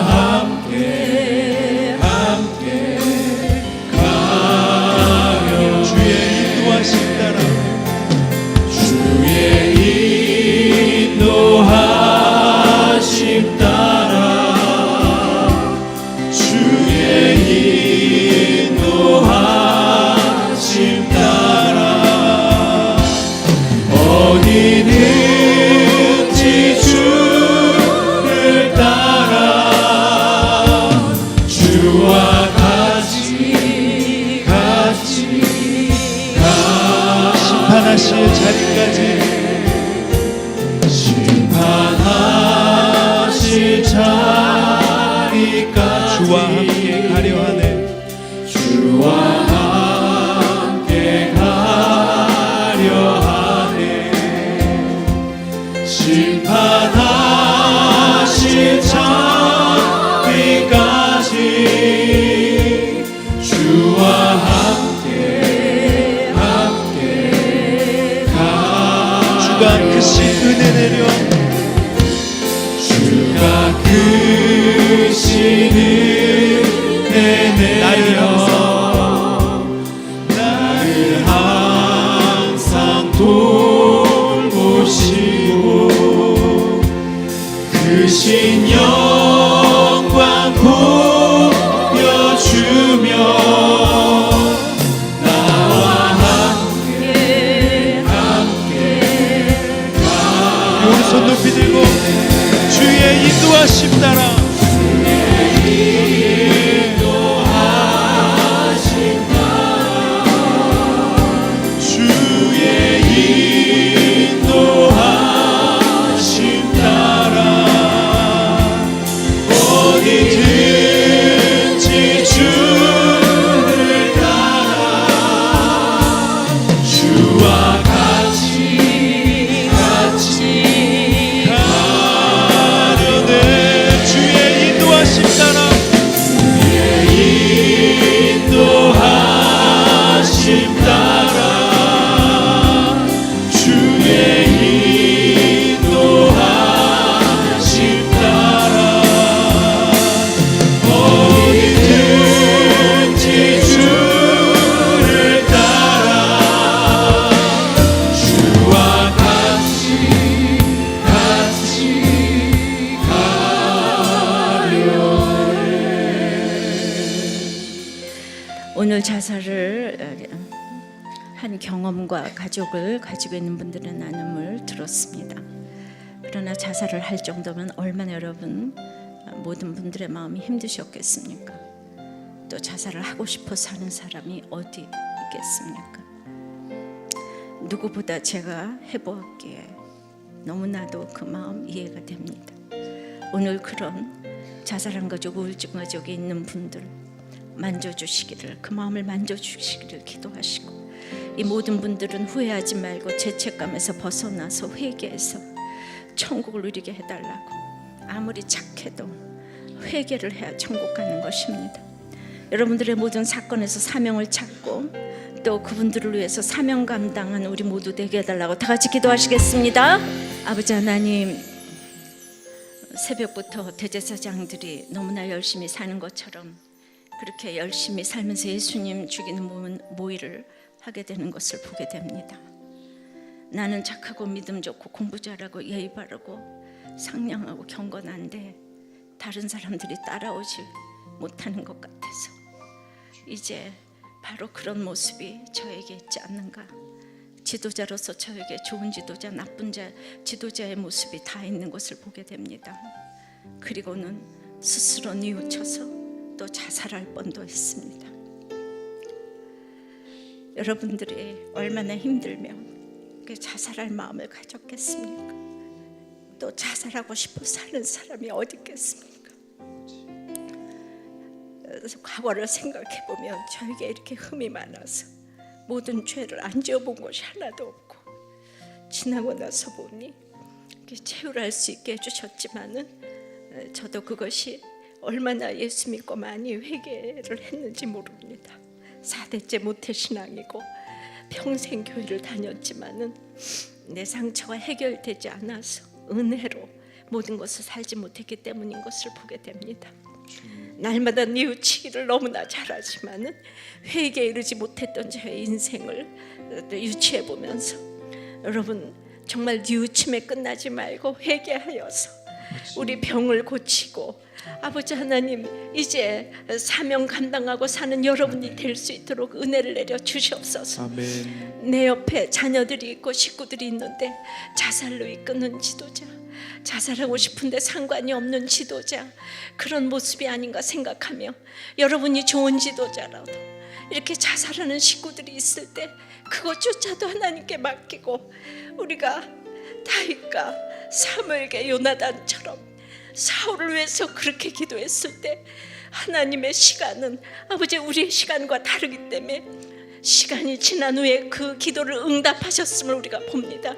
어디든지 주를 따라 주와 같이 가. 심판하실 자리까지, 심판하실 자리까지 주와 함께 가려 하네. 주와 함께 가려 하네. 심판하실 자리까지 주와 함께 가. 주가 크신 은혜 내려, 주가 크신 은혜 내려 오늘 자살을 한 경험과 가족을 가지고 있는 분들의 나눔을 들었습니다. 그러나 자살을 할 정도면 얼마나 여러분 모든 분들의 마음이 힘드셨겠습니까? 또 자살을 하고 싶어 사는 사람이 어디 있겠습니까? 누구보다 제가 해보았기에 너무나도 그 마음 이해가 됩니다. 오늘 그런 자살한 가족, 우울증 가족에 있는 분들 만져주시기를, 그 마음을 만져주시기를 기도하시고, 이 모든 분들은 후회하지 말고 죄책감에서 벗어나서 회개해서 천국을 누리게 해달라고. 아무리 착해도 회개를 해야 천국 가는 것입니다. 여러분들의 모든 사건에서 사명을 찾고 또 그분들을 위해서 사명 감당한 우리 모두 되게 해달라고 다 같이 기도하시겠습니다. 아버지 하나님, 새벽부터 대제사장들이 너무나 열심히 사는 것처럼 그렇게 열심히 살면서 예수님 죽이는 모의를 하게 되는 것을 보게 됩니다. 나는 착하고 믿음 좋고 공부 잘하고 예의 바르고 상냥하고 경건한데 다른 사람들이 따라오지 못하는 것 같아서 이제 바로 그런 모습이 저에게 있지 않는가. 지도자로서 저에게 좋은 지도자, 나쁜 지도자의 모습이 다 있는 것을 보게 됩니다. 그리고는 스스로 뉘우쳐서 또 자살할 뻔도 했습니다. 여러분들이 얼마나 힘들면 그 자살할 마음을 가졌겠습니까? 또 자살하고 싶어 사는 사람이 어디 있겠습니까? 그래서 과거를 생각해 보면 저에게 이렇게 흠이 많아서 모든 죄를 안 지어본 것이 하나도 없고, 지나고 나서 보니 채울할 수 있게 해주셨지만은 저도 그것이 얼마나 예수 믿고 많이 회개를 했는지 모릅니다. 4대째 모태신앙이고 평생 교회를 다녔지만은 내 상처가 해결되지 않아서 은혜로 모든 것을 살지 못했기 때문인 것을 보게 됩니다. 날마다 뉘우치기를 너무나 잘하지만은 회개에 이르지 못했던 저의 인생을 유치해 보면서, 여러분 정말 뉘우침에 끝나지 말고 회개하여서 우리 병을 고치고, 아버지 하나님 이제 사명 감당하고 사는 여러분이 될 수 있도록 은혜를 내려 주시옵소서. 아멘. 내 옆에 자녀들이 있고 식구들이 있는데 자살로 이끄는 지도자, 자살하고 싶은데 상관이 없는 지도자, 그런 모습이 아닌가 생각하며, 여러분이 좋은 지도자라도 이렇게 자살하는 식구들이 있을 때 그것조차도 하나님께 맡기고, 우리가 다윗과 사무엘과 요나단처럼 사울을 위해서 그렇게 기도했을 때 하나님의 시간은 아버지 우리의 시간과 다르기 때문에 시간이 지난 후에 그 기도를 응답하셨음을 우리가 봅니다.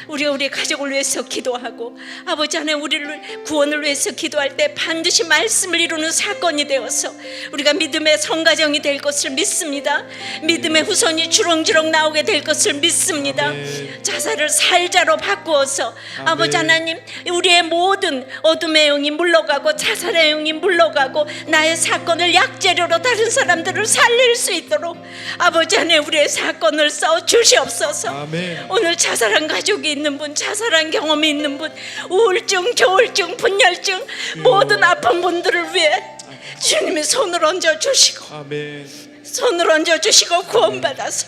우리가 우리 가족을 위해서 기도하고 아버지 하나님 우리를 구원을 위해서 기도할 때 반드시 말씀을 이루는 사건이 되어서 우리가 믿음의 성가정이 될 것을 믿습니다. 믿음의 후손이 주렁주렁 나오게 될 것을 믿습니다. 아멘. 자살을 살자로 바꾸어서 아멘. 아버지 하나님 우리의 모든 어둠의 영이 물러가고 자살의 영이 물러가고 나의 사건을 약재료로 다른 사람들을 살릴 수 있도록 아버지 하나님 우리의 사건을 써 주시옵소서. 아멘. 오늘 자살한 가족이 있는 분, 자살한 경험이 있는 분, 우울증, 조울증, 분열증 모든 아픈 분들을 위해 주님이 손을 얹어 주시고 아멘. 손을 얹어 주시고 구원받아서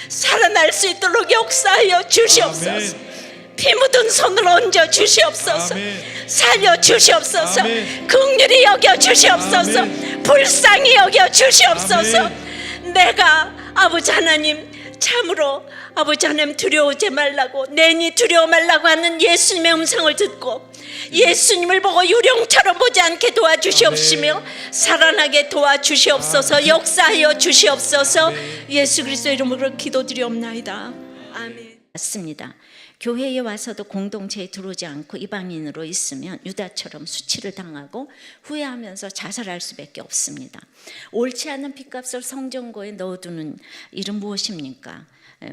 살아날 수 있도록 역사하여 주시옵소서. 아멘. 피 묻은 손을 얹어 주시옵소서. 아멘. 살려 주시옵소서. 아멘. 긍휼히 여겨 주시옵소서. 아멘. 불쌍히 여겨 주시옵소서. 아멘. 내가 아버지 하나님 참으로 아버지 하나님 두려워하지 말라고, 내니 두려워 말라고 하는 예수님의 음성을 듣고 예수님을 보고 유령처럼 보지 않게 도와주시옵시며 살아나게 도와주시옵소서. 역사하여 주시옵소서. 예수 그리스도 이름으로 기도드리옵나이다. 아멘. 맞습니다. 교회에 와서도 공동체에 들어오지 않고 이방인으로 있으면 유다처럼 수치를 당하고 후회하면서 자살할 수밖에 없습니다. 옳지 않은 핏값을 성전고에 넣어두는 일은 무엇입니까?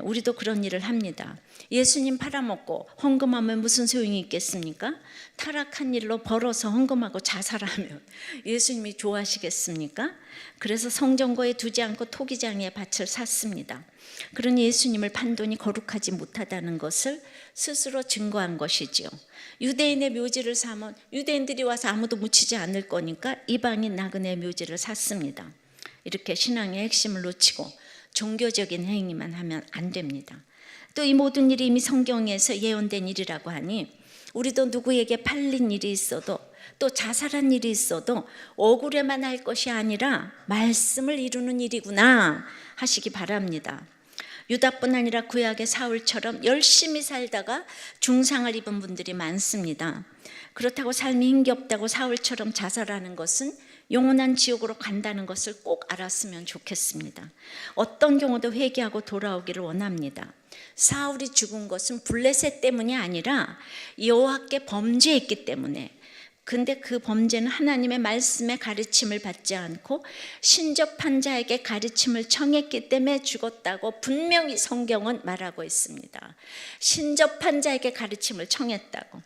우리도 그런 일을 합니다. 예수님 팔아먹고 헌금하면 무슨 소용이 있겠습니까? 타락한 일로 벌어서 헌금하고 자살하면 예수님이 좋아하시겠습니까? 그래서 성전고에 두지 않고 토기장에 밭을 샀습니다. 그러니 예수님을 판돈이 거룩하지 못하다는 것을 스스로 증거한 것이지요. 유대인의 묘지를 사면 유대인들이 와서 아무도 묻히지 않을 거니까 이방인 나그네 묘지를 샀습니다. 이렇게 신앙의 핵심을 놓치고 종교적인 행위만 하면 안 됩니다. 또 이 모든 일이 이미 성경에서 예언된 일이라고 하니 우리도 누구에게 팔린 일이 있어도 또 자살한 일이 있어도 억울해만 할 것이 아니라 말씀을 이루는 일이구나 하시기 바랍니다. 유다뿐 아니라 구약의 사울처럼 열심히 살다가 중상을 입은 분들이 많습니다. 그렇다고 삶이 힘겹다고 사울처럼 자살하는 것은 영원한 지옥으로 간다는 것을 꼭 알았으면 좋겠습니다. 어떤 경우도 회개하고 돌아오기를 원합니다. 사울이 죽은 것은 블레셋 때문이 아니라 여호와께 범죄했기 때문에, 근데 그 범죄는 하나님의 말씀의 가르침을 받지 않고 신접한 자에게 가르침을 청했기 때문에 죽었다고 분명히 성경은 말하고 있습니다. 신접한 자에게 가르침을 청했다고.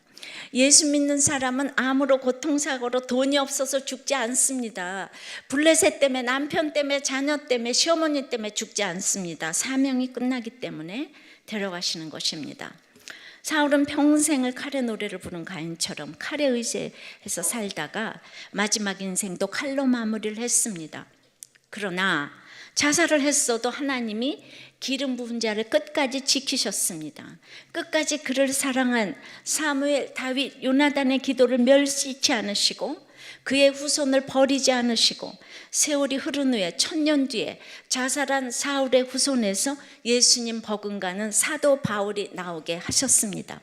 예수 믿는 사람은 암으로 고통사고로 돈이 없어서 죽지 않습니다. 블레셋 때문에, 남편 때문에, 자녀 때문에, 시어머니 때문에 죽지 않습니다. 사명이 끝나기 때문에 데려가시는 것입니다. 사울은 평생을 칼의 노래를 부른 가인처럼 칼에 의지해서 살다가 마지막 인생도 칼로 마무리를 했습니다. 그러나 자살을 했어도 하나님이 기름 부은 자를 끝까지 지키셨습니다. 끝까지 그를 사랑한 사무엘, 다윗, 요나단의 기도를 멸시치 않으시고 그의 후손을 버리지 않으시고 세월이 흐른 후에 1000년 뒤에 자살한 사울의 후손에서 예수님 버금가는 사도 바울이 나오게 하셨습니다.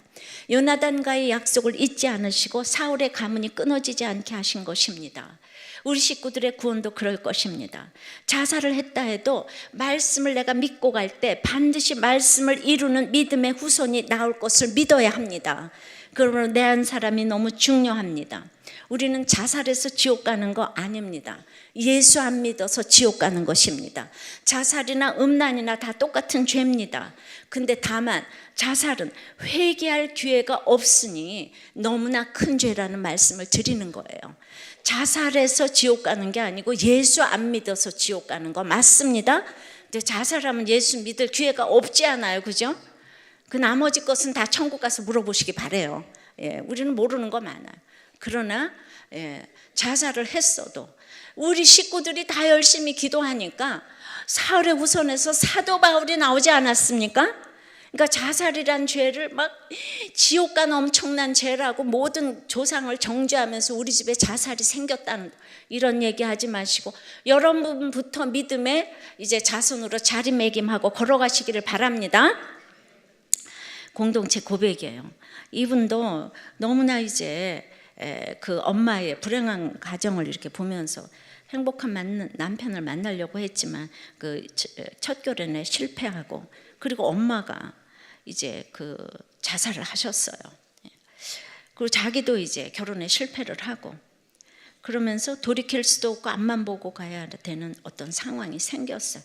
요나단과의 약속을 잊지 않으시고 사울의 가문이 끊어지지 않게 하신 것입니다. 우리 식구들의 구원도 그럴 것입니다. 자살을 했다 해도 말씀을 내가 믿고 갈 때 반드시 말씀을 이루는 믿음의 후손이 나올 것을 믿어야 합니다. 그러므로 내 한 사람이 너무 중요합니다. 우리는 자살해서 지옥 가는 거 아닙니다. 예수 안 믿어서 지옥 가는 것입니다. 자살이나 음란이나 다 똑같은 죄입니다. 근데 다만 자살은 회개할 기회가 없으니 너무나 큰 죄라는 말씀을 드리는 거예요. 자살해서 지옥 가는 게 아니고 예수 안 믿어서 지옥 가는 거 맞습니다. 근데 자살하면 예수 믿을 기회가 없지 않아요, 그죠? 그 나머지 것은 다 천국 가서 물어보시기 바래요. 우리는 모르는 거 많아요. 그러나 자살을 했어도 우리 식구들이 다 열심히 기도하니까 사울의 후손에서 사도 바울이 나오지 않았습니까? 그러니까 자살이란 죄를 막 지옥 간 엄청난 죄라고 모든 조상을 정죄하면서 우리 집에 자살이 생겼다는 이런 얘기하지 마시고 여러분부터 믿음의 이제 자손으로 자리매김하고 걸어가시기를 바랍니다. 공동체 고백이에요. 이분도 너무나 이제 그 엄마의 불행한 가정을 이렇게 보면서 행복한 남편을 만나려고 했지만 그 첫 결혼에 실패하고 그리고 엄마가 이제 그 자살을 하셨어요. 그리고 자기도 이제 결혼에 실패를 하고 그러면서 돌이킬 수도 없고 앞만 보고 가야 되는 어떤 상황이 생겼어요.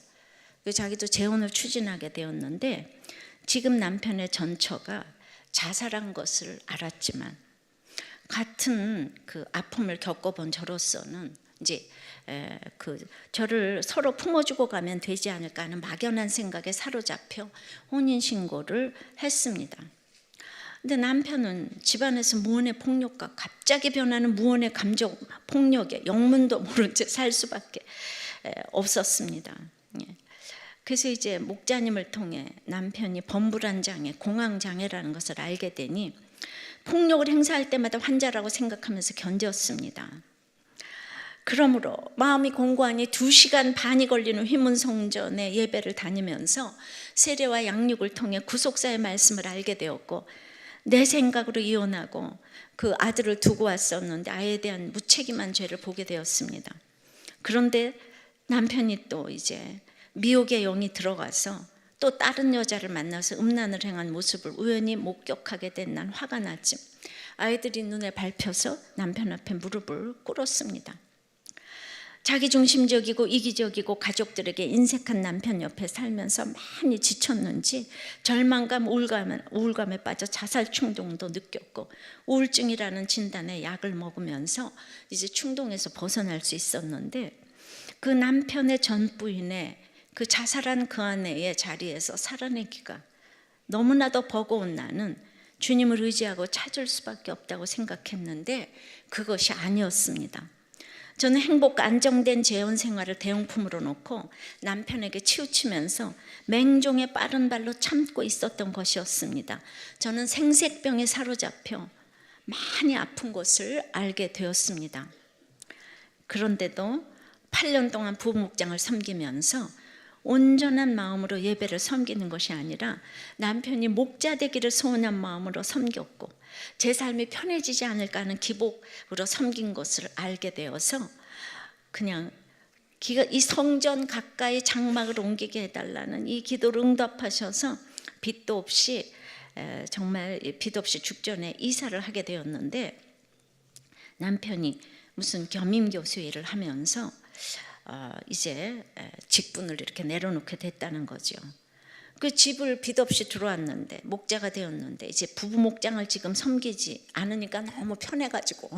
자기도 재혼을 추진하게 되었는데 지금 남편의 전처가 자살한 것을 알았지만 같은 그 아픔을 겪어본 저로서는 이제 저를 서로 품어주고 가면 되지 않을까 하는 막연한 생각에 사로잡혀 혼인신고를 했습니다. 근데 남편은 집안에서 무언의 폭력과 갑자기 변하는 무언의 감정 폭력에 영문도 모른 채 살 수밖에 없었습니다. 그래서 이제 목자님을 통해 남편이 범불안 장애, 공황 장애라는 것을 알게 되니 폭력을 행사할 때마다 환자라고 생각하면서 견뎠습니다. 그러므로 마음이 공고하니 2시간 반이 걸리는 휘문성전의 예배를 다니면서 세례와 양육을 통해 구속사의 말씀을 알게 되었고 내 생각으로 이혼하고 그 아들을 두고 왔었는데 아이에 대한 무책임한 죄를 보게 되었습니다. 그런데 남편이 또 이제 미혹의 영이 들어가서 또 다른 여자를 만나서 음란을 행한 모습을 우연히 목격하게 된 난 화가 나지 아이들이 눈에 밟혀서 남편 앞에 무릎을 꿇었습니다. 자기중심적이고 이기적이고 가족들에게 인색한 남편 옆에 살면서 많이 지쳤는지 절망감, 우울감에 빠져 자살 충동도 느꼈고 우울증이라는 진단의 약을 먹으면서 이제 충동에서 벗어날 수 있었는데 그 남편의 전 부인의 그 자살한 그 아내의 자리에서 살아내기가 너무나도 버거운 나는 주님을 의지하고 찾을 수밖에 없다고 생각했는데 그것이 아니었습니다. 저는 행복과 안정된 재혼 생활을 대용품으로 놓고 남편에게 치우치면서 맹종의 빠른 발로 참고 있었던 것이었습니다. 저는 생색병에 사로잡혀 많이 아픈 것을 알게 되었습니다. 그런데도 8년 동안 부목장을 섬기면서 온전한 마음으로 예배를 섬기는 것이 아니라 남편이 목자 되기를 소원한 마음으로 섬겼고 제 삶이 편해지지 않을까 하는 기복으로 섬긴 것을 알게 되어서 그냥 이 성전 가까이 장막을 옮기게 해달라는 이 기도를 응답하셔서 빚도 없이 정말 빚 없이 죽전에 이사를 하게 되었는데 남편이 무슨 겸임교수 일을 하면서 이제 직분을 이렇게 내려놓게 됐다는 거죠. 그 집을 빚 없이 들어왔는데 목자가 되었는데 이제 부부 목장을 지금 섬기지 않으니까 너무 편해가지고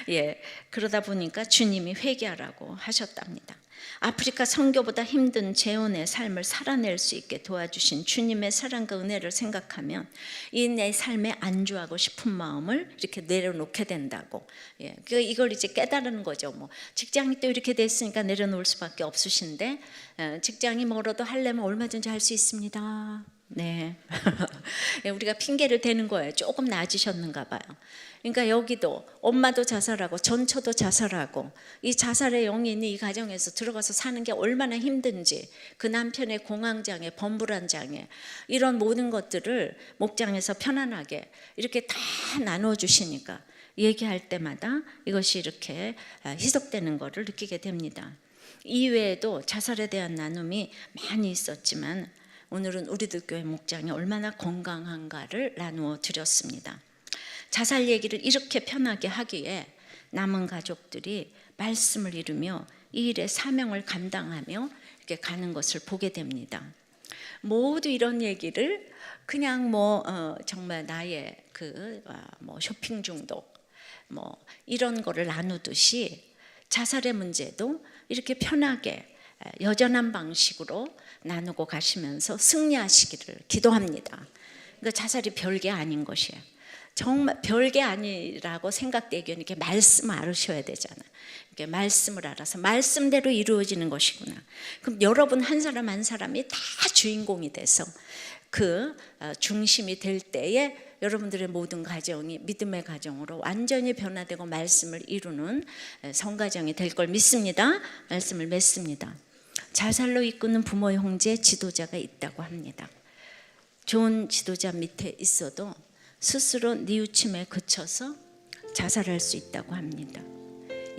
예, 그러다 보니까 주님이 회개하라고 하셨답니다. 아프리카 선교보다 힘든 재혼의 삶을 살아낼 수 있게 도와주신 주님의 사랑과 은혜를 생각하면 이 내 삶에 안주하고 싶은 마음을 이렇게 내려놓게 된다고. 예, 이걸 이제 깨달은 거죠. 뭐 직장이 또 이렇게 됐으니까 내려놓을 수밖에 없으신데 직장이 멀어도 하려면 얼마든지 할 수 있습니다. 네, 우리가 핑계를 대는 거예요. 조금 나아지셨는가 봐요. 그러니까 여기도 엄마도 자살하고 전처도 자살하고 이 자살의 영이 있는 이 가정에서 들어가서 사는 게 얼마나 힘든지 그 남편의 공황장애, 범불안장애 이런 모든 것들을 목장에서 편안하게 이렇게 다 나눠주시니까 얘기할 때마다 이것이 이렇게 희석되는 것을 느끼게 됩니다. 이외에도 자살에 대한 나눔이 많이 있었지만 오늘은 우리들 교회 목장이 얼마나 건강한가를 나누어 드렸습니다. 자살 얘기를 이렇게 편하게 하기에 남은 가족들이 말씀을 이루며 이 일의 사명을 감당하며 이렇게 가는 것을 보게 됩니다. 모두 이런 얘기를 그냥 정말 나의 쇼핑 중독 이런 거를 나누듯이 자살의 문제도 이렇게 편하게 여전한 방식으로 나누고 가시면서 승리하시기를 기도합니다. 그러니까 자살이 별게 아닌 것이에요. 정말 별게 아니라고 생각되기에는 이렇게 말씀을 알으셔야 되잖아요. 이렇게 말씀을 알아서 말씀대로 이루어지는 것이구나. 그럼 여러분 한 사람 한 사람이 다 주인공이 돼서 그 중심이 될 때에 여러분들의 모든 가정이 믿음의 가정으로 완전히 변화되고 말씀을 이루는 성가정이 될 걸 믿습니다. 말씀을 맺습니다. 자살로 이끄는 부모 형제 지도자가 있다고 합니다. 좋은 지도자 밑에 있어도 스스로 뉘우침에 그쳐서 자살할 수 있다고 합니다.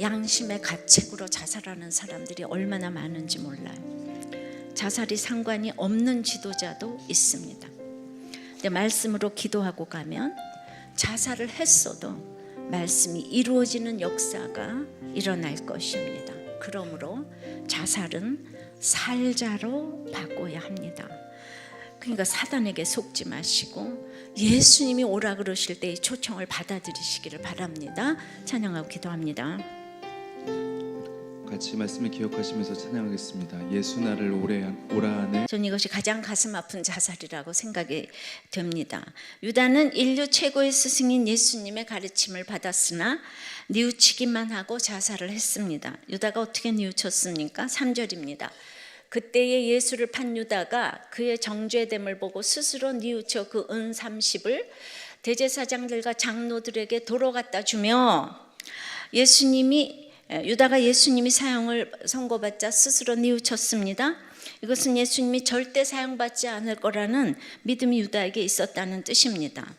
양심의 가책으로 자살하는 사람들이 얼마나 많은지 몰라요. 자살이 상관이 없는 지도자도 있습니다. 근데 말씀으로 기도하고 가면 자살을 했어도 말씀이 이루어지는 역사가 일어날 것입니다. 그러므로 자살은 살자로 바꿔야 합니다. 그러니까 사단에게 속지 마시고 예수님이 오라 그러실 때 이 초청을 받아들이시기를 바랍니다. 찬양하고 기도합니다. 같이 말씀을 기억하시면서 찬양하겠습니다. 예수 나를 오라 하네. 저는 이것이 가장 가슴 아픈 자살이라고 생각이 됩니다. 유다는 인류 최고의 스승인 예수님의 가르침을 받았으나 뉘우치기만 하고 자살을 했습니다. 유다가 어떻게 뉘우쳤습니까? 3절입니다. 그때의 예수를 판 유다가 그의 정죄됨을 보고 스스로 뉘우쳐 그 은 30을 대제사장들과 장로들에게 도로 갖다 주며 유다가 예수님이 사형을 선고받자 스스로 뉘우쳤습니다. 이것은 예수님이 절대 사형받지 않을 거라는 믿음이 유다에게 있었다는 뜻입니다.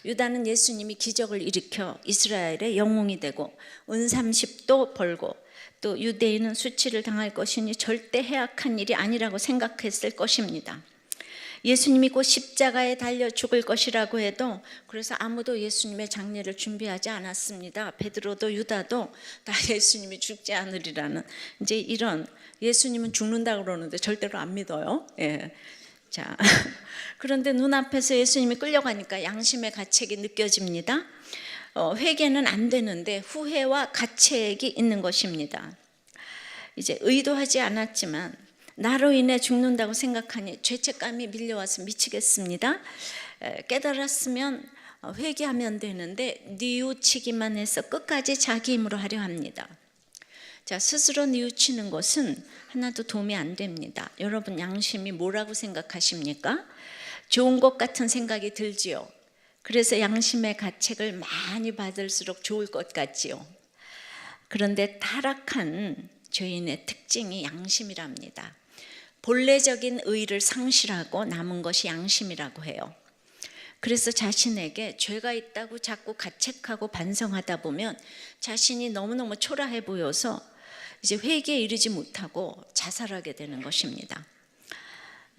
유다는 예수님이 기적을 일으켜 이스라엘의 영웅이 되고 은 30도 벌고 또 유대인은 수치를 당할 것이니 절대 해악한 일이 아니라고 생각했을 것입니다. 예수님이 곧 십자가에 달려 죽을 것이라고 해도 그래서 아무도 예수님의 장례를 준비하지 않았습니다. 베드로도 유다도 다 예수님이 죽지 않으리라는 이제 이런 예수님은 죽는다 그러는데 절대로 안 믿어요. 예. 자, 그런데 눈앞에서 예수님이 끌려가니까 양심의 가책이 느껴집니다. 회개는 안 되는데 후회와 가책이 있는 것입니다. 이제 의도하지 않았지만 나로 인해 죽는다고 생각하니 죄책감이 밀려와서 미치겠습니다. 깨달았으면 회개하면 되는데 뉘우치기만 해서 끝까지 자기 힘으로 하려 합니다. 자, 스스로 뉘우치는 것은 하나도 도움이 안 됩니다. 여러분 양심이 뭐라고 생각하십니까? 좋은 것 같은 생각이 들지요. 그래서 양심의 가책을 많이 받을수록 좋을 것 같지요. 그런데 타락한 죄인의 특징이 양심이랍니다. 본래적인 의를 상실하고 남은 것이 양심이라고 해요. 그래서 자신에게 죄가 있다고 자꾸 가책하고 반성하다 보면 자신이 너무너무 초라해 보여서 이제 회개에 이르지 못하고 자살하게 되는 것입니다.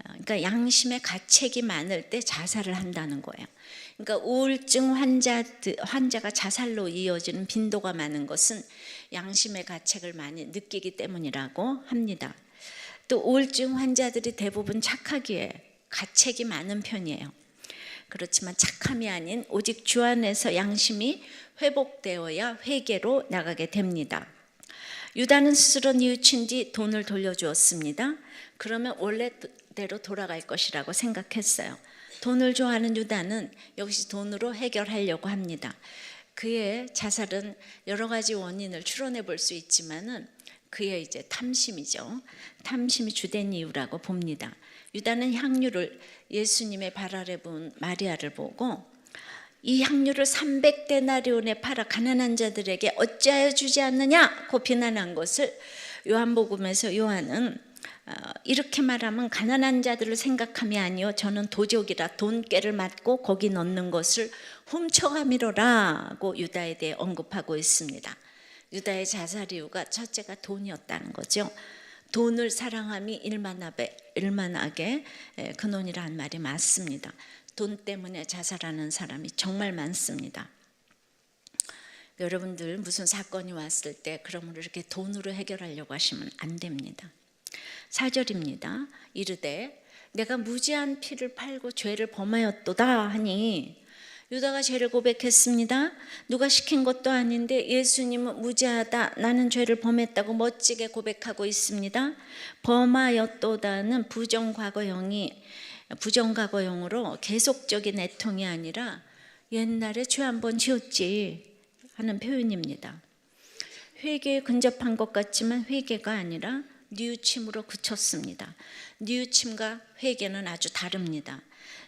그러니까 양심의 가책이 많을 때 자살을 한다는 거예요. 그러니까 우울증 환자가 자살로 이어지는 빈도가 많은 것은 양심의 가책을 많이 느끼기 때문이라고 합니다. 또 우울증 환자들이 대부분 착하기에 가책이 많은 편이에요. 그렇지만 착함이 아닌 오직 주 안에서 양심이 회복되어야 회개로 나가게 됩니다. 유다는 스스로 뉘우친 뒤 돈을 돌려주었습니다. 그러면 원래대로 돌아갈 것이라고 생각했어요. 돈을 좋아하는 유다는 역시 돈으로 해결하려고 합니다. 그의 자살은 여러 가지 원인을 추론해 볼 수 있지만은 그의 이제 탐심이죠. 탐심이 주된 이유라고 봅니다. 유다는 향유를 예수님의 발 아래 본 마리아를 보고 이 향유를 300데나리온에 팔아 가난한 자들에게 어찌하여 주지 않느냐고 비난한 것을 요한복음에서 요한은 이렇게 말하면 가난한 자들을 생각함이 아니요 저는 도적이라 돈꾀를 맞고 거기 넣는 것을 훔쳐가미로라고 유다에 대해 언급하고 있습니다. 유다의 자살 이유가 첫째가 돈이었다는 거죠. 돈을 사랑함이 일만하게 근원이라는 말이 맞습니다. 돈 때문에 자살하는 사람이 정말 많습니다. 여러분들 무슨 사건이 왔을 때 그러므로 이렇게 돈으로 해결하려고 하시면 안 됩니다. 4절입니다. 이르되 내가 무지한 피를 팔고 죄를 범하였도다 하니 유다가 죄를 고백했습니다. 누가 시킨 것도 아닌데 예수님은 무지하다 나는 죄를 범했다고 멋지게 고백하고 있습니다. 범하였도다는 부정과거형으로 계속적인 애통이 아니라 옛날에 죄 한 번 지었지 하는 표현입니다. 회개에 근접한 것 같지만 회개가 아니라 뉘우침으로 그쳤습니다. 뉘우침과 회개는 아주 다릅니다.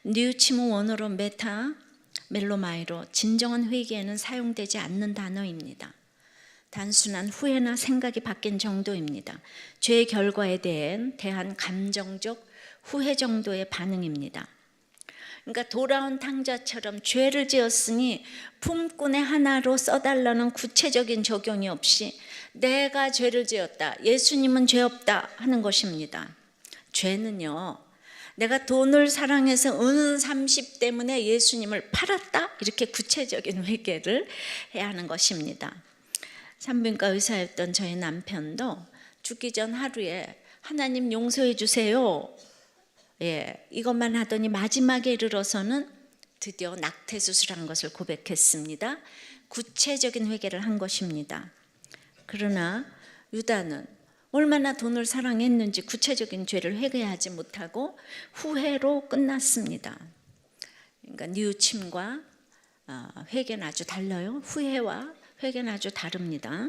뉘우침은 원어로 멜로마이로 진정한 회개에는 사용되지 않는 단어입니다. 단순한 후회나 생각이 바뀐 정도입니다. 죄의 결과에 대한 감정적 후회 정도의 반응입니다. 그러니까 돌아온 탕자처럼 죄를 지었으니 품꾼의 하나로 써달라는 구체적인 적용이 없이 내가 죄를 지었다, 예수님은 죄 없다 하는 것입니다. 죄는요, 내가 돈을 사랑해서 은 30 때문에 예수님을 팔았다? 이렇게 구체적인 회개를 해야 하는 것입니다. 산부인과 의사였던 저희 남편도 죽기 전 하루에 하나님 용서해 주세요. 이것만 하더니 마지막에 이르러서는 드디어 낙태 수술한 것을 고백했습니다. 구체적인 회개를 한 것입니다. 그러나 유다는 얼마나 돈을 사랑했는지 구체적인 죄를 회개하지 못하고 후회로 끝났습니다. 그러니까 뉘우침과 회개는 아주 달라요. 후회와 회개는 아주 다릅니다.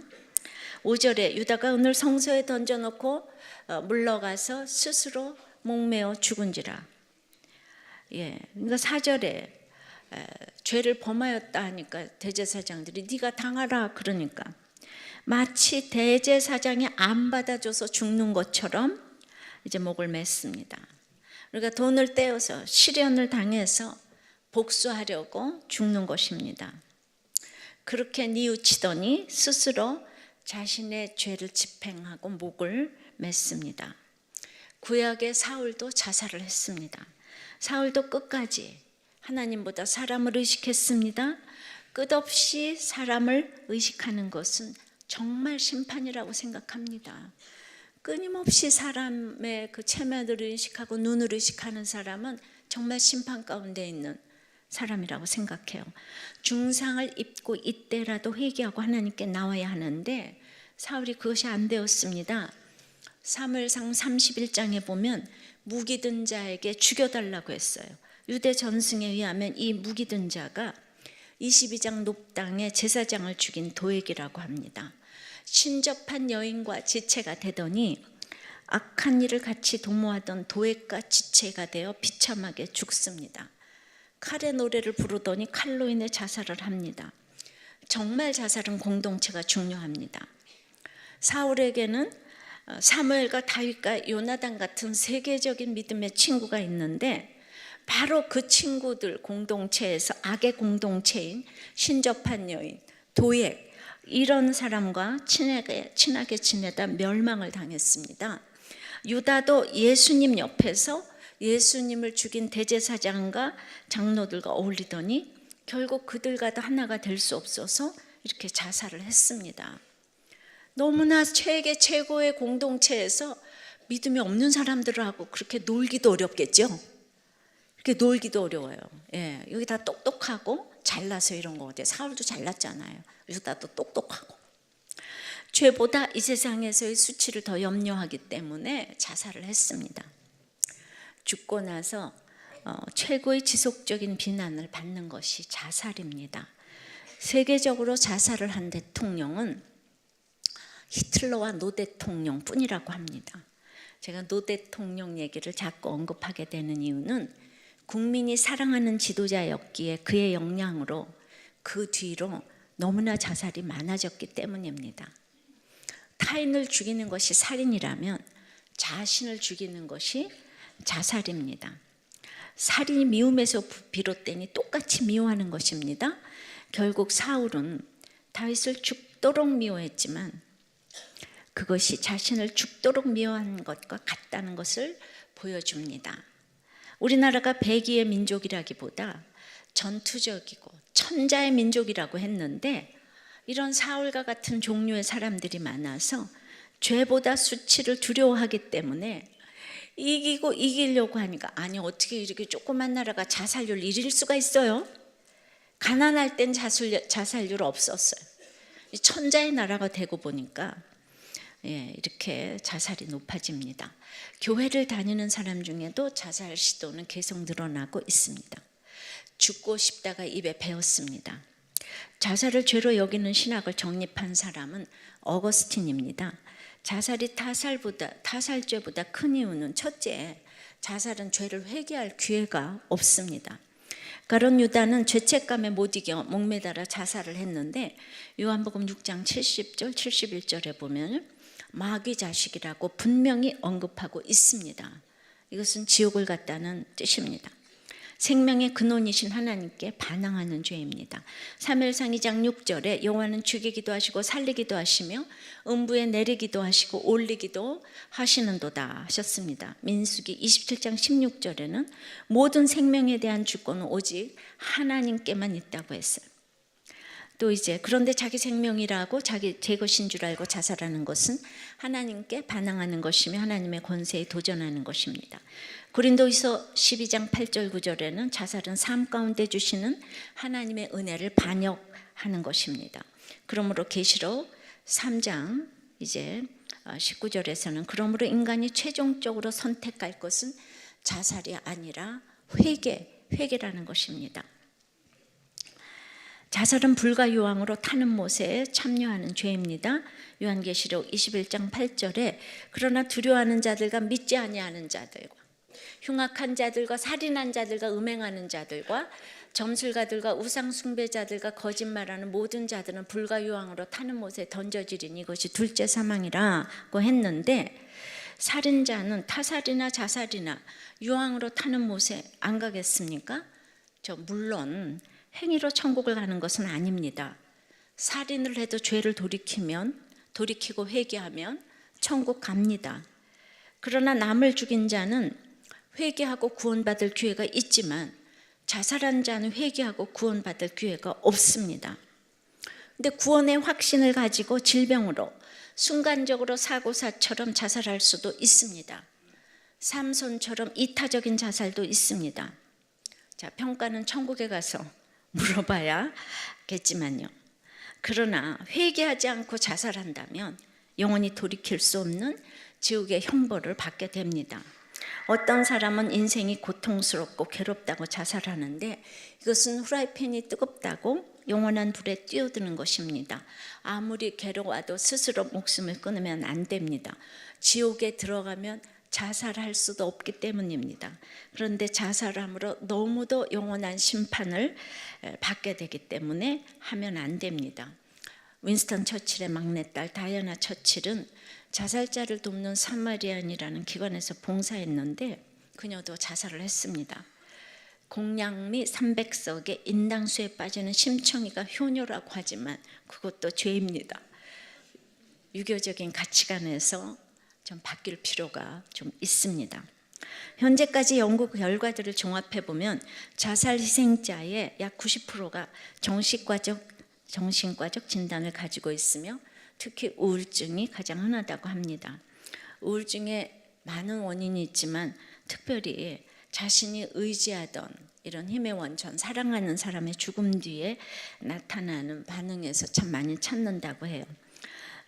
5절에 유다가 은을 성소에 던져놓고 물러가서 스스로 목매어 죽은지라. 그러니까 4절에 죄를 범하였다 하니까 대제사장들이 네가 당하라 그러니까 마치 대제사장이 안 받아줘서 죽는 것처럼 이제 목을 맸습니다. 그러니까 돈을 떼어서 시련을 당해서 복수하려고 죽는 것입니다. 그렇게 뉘우치더니 스스로 자신의 죄를 집행하고 목을 맸습니다. 구약의 사울도 자살을 했습니다. 사울도 끝까지 하나님보다 사람을 의식했습니다. 끝없이 사람을 의식하는 것은 정말 심판이라고 생각합니다. 끊임없이 사람의 그 체면을 의식하고 눈을 의식하는 사람은 정말 심판 가운데 있는 사람이라고 생각해요. 중상을 입고 이때라도 회개하고 하나님께 나와야 하는데 사울이 그것이 안 되었습니다. 사무엘상 31장에 보면 무기든 자에게 죽여달라고 했어요. 유대 전승에 의하면 이 무기든 자가 22장 높당의 제사장을 죽인 도액이라고 합니다. 신접한 여인과 지체가 되더니 악한 일을 같이 도모하던 도액과 지체가 되어 비참하게 죽습니다. 칼의 노래를 부르더니 칼로 인해 자살을 합니다. 정말 자살은 공동체가 중요합니다. 사울에게는 사무엘과 다윗과 요나단 같은 세계적인 믿음의 친구가 있는데 바로 그 친구들 공동체에서 악의 공동체인 신접한 여인, 도액 이런 사람과 친하게 지내다 멸망을 당했습니다. 유다도 예수님 옆에서 예수님을 죽인 대제사장과 장로들과 어울리더니 결국 그들과도 하나가 될 수 없어서 이렇게 자살을 했습니다. 너무나 세계 최고의 공동체에서 믿음이 없는 사람들하고 그렇게 놀기도 어렵겠죠. 이렇게 놀기도 어려워요. 예, 여기 다 똑똑하고 잘나서 이런 거 같아요. 사울도 잘났잖아요. 유다도 똑똑하고. 죄보다 이 세상에서의 수치를 더 염려하기 때문에 자살을 했습니다. 죽고 나서 최고의 지속적인 비난을 받는 것이 자살입니다. 세계적으로 자살을 한 대통령은 히틀러와 노 대통령 뿐이라고 합니다. 제가 노 대통령 얘기를 자꾸 언급하게 되는 이유는 국민이 사랑하는 지도자였기에 그의 영향으로 그 뒤로 너무나 자살이 많아졌기 때문입니다. 타인을 죽이는 것이 살인이라면 자신을 죽이는 것이 자살입니다. 살인이 미움에서 비롯되니 똑같이 미워하는 것입니다. 결국 사울은 다윗을 죽도록 미워했지만 그것이 자신을 죽도록 미워하는 것과 같다는 것을 보여줍니다. 우리나라가 백의의 민족이라기보다 전투적이고 천자의 민족이라고 했는데 이런 사울과 같은 종류의 사람들이 많아서 죄보다 수치를 두려워하기 때문에 이기고 이기려고 하니까 아니 어떻게 이렇게 조그만 나라가 자살률 1일 수가 있어요? 가난할 땐 자살률 없었어요. 천자의 나라가 되고 보니까 이렇게 자살이 높아집니다. 교회를 다니는 사람 중에도 자살 시도는 계속 늘어나고 있습니다. 죽고 싶다가 입에 배웠습니다. 자살을 죄로 여기는 신학을 정립한 사람은 어거스틴입니다. 자살이 타살죄보다 큰 이유는 첫째, 자살은 죄를 회개할 기회가 없습니다. 가룟 유다는 죄책감에 못 이겨 목매달아 자살을 했는데 요한복음 6장 70절 71절에 보면 마귀 자식이라고 분명히 언급하고 있습니다. 이것은 지옥을 갔다는 뜻입니다. 생명의 근원이신 하나님께 반항하는 죄입니다. 사무엘상 2장 6절에 여호와는 죽이기도 하시고 살리기도 하시며 음부에 내리기도 하시고 올리기도 하시는도다 하셨습니다. 민수기 27장 16절에는 모든 생명에 대한 주권은 오직 하나님께만 있다고 했어요. 또 이제 그런데 자기 생명이라고 제 것인 줄 알고 자살하는 것은 하나님께 반항하는 것이며 하나님의 권세에 도전하는 것입니다. 고린도후서 12장 8절 9절에는 자살은 삶 가운데 주시는 하나님의 은혜를 반역하는 것입니다. 그러므로 계시록 3장 이제 19절에서는 그러므로 인간이 최종적으로 선택할 것은 자살이 아니라 회개라는 것입니다. 자살은 불가요항으로 타는 못에 참여하는 죄입니다. 요한계시록 21장 8절에 그러나 두려워하는 자들과 믿지 아니하는 자들과 흉악한 자들과 살인한 자들과 음행하는 자들과 점술가들과 우상 숭배자들과 거짓말하는 모든 자들은 불가요항으로 타는 못에 던져지리니 이것이 둘째 사망이라고 했는데 살인자는 타살이나 자살이나 유황으로 타는 못에 안 가겠습니까? 물론 행위로 천국을 가는 것은 아닙니다. 살인을 해도 죄를 돌이키고 회개하면 천국 갑니다. 그러나 남을 죽인 자는 회개하고 구원받을 기회가 있지만 자살한 자는 회개하고 구원받을 기회가 없습니다. 근데 구원의 확신을 가지고 질병으로 순간적으로 사고사처럼 자살할 수도 있습니다. 삼손처럼 이타적인 자살도 있습니다. 자, 평가는 천국에 가서 물어봐야겠지만요. 그러나 회개하지 않고 자살한다면 영원히 돌이킬 수 없는 지옥의 형벌을 받게 됩니다. 어떤 사람은 인생이 고통스럽고 괴롭다고 자살하는데 이것은 후라이팬이 뜨겁다고 영원한 불에 뛰어드는 것입니다. 아무리 괴로워도 스스로 목숨을 끊으면 안 됩니다. 지옥에 들어가면 자살할 수도 없기 때문입니다. 그런데 자살함으로 너무도 영원한 심판을 받게 되기 때문에 하면 안 됩니다. 윈스턴 처칠의 막내딸 다이애나 처칠은 자살자를 돕는 사마리안이라는 기관에서 봉사했는데 그녀도 자살을 했습니다. 공양미 300석의 인당수에 빠지는 심청이가 효녀라고 하지만 그것도 죄입니다. 유교적인 가치관에서 좀 바뀔 필요가 좀 있습니다. 현재까지 연구 결과들을 종합해 보면 자살 희생자의 약 90%가 정신과적 진단을 가지고 있으며 특히 우울증이 가장 흔하다고 합니다. 우울증에 많은 원인이 있지만 특별히 자신이 의지하던 이런 힘의 원천, 사랑하는 사람의 죽음 뒤에 나타나는 반응에서 참 많이 찾는다고 해요.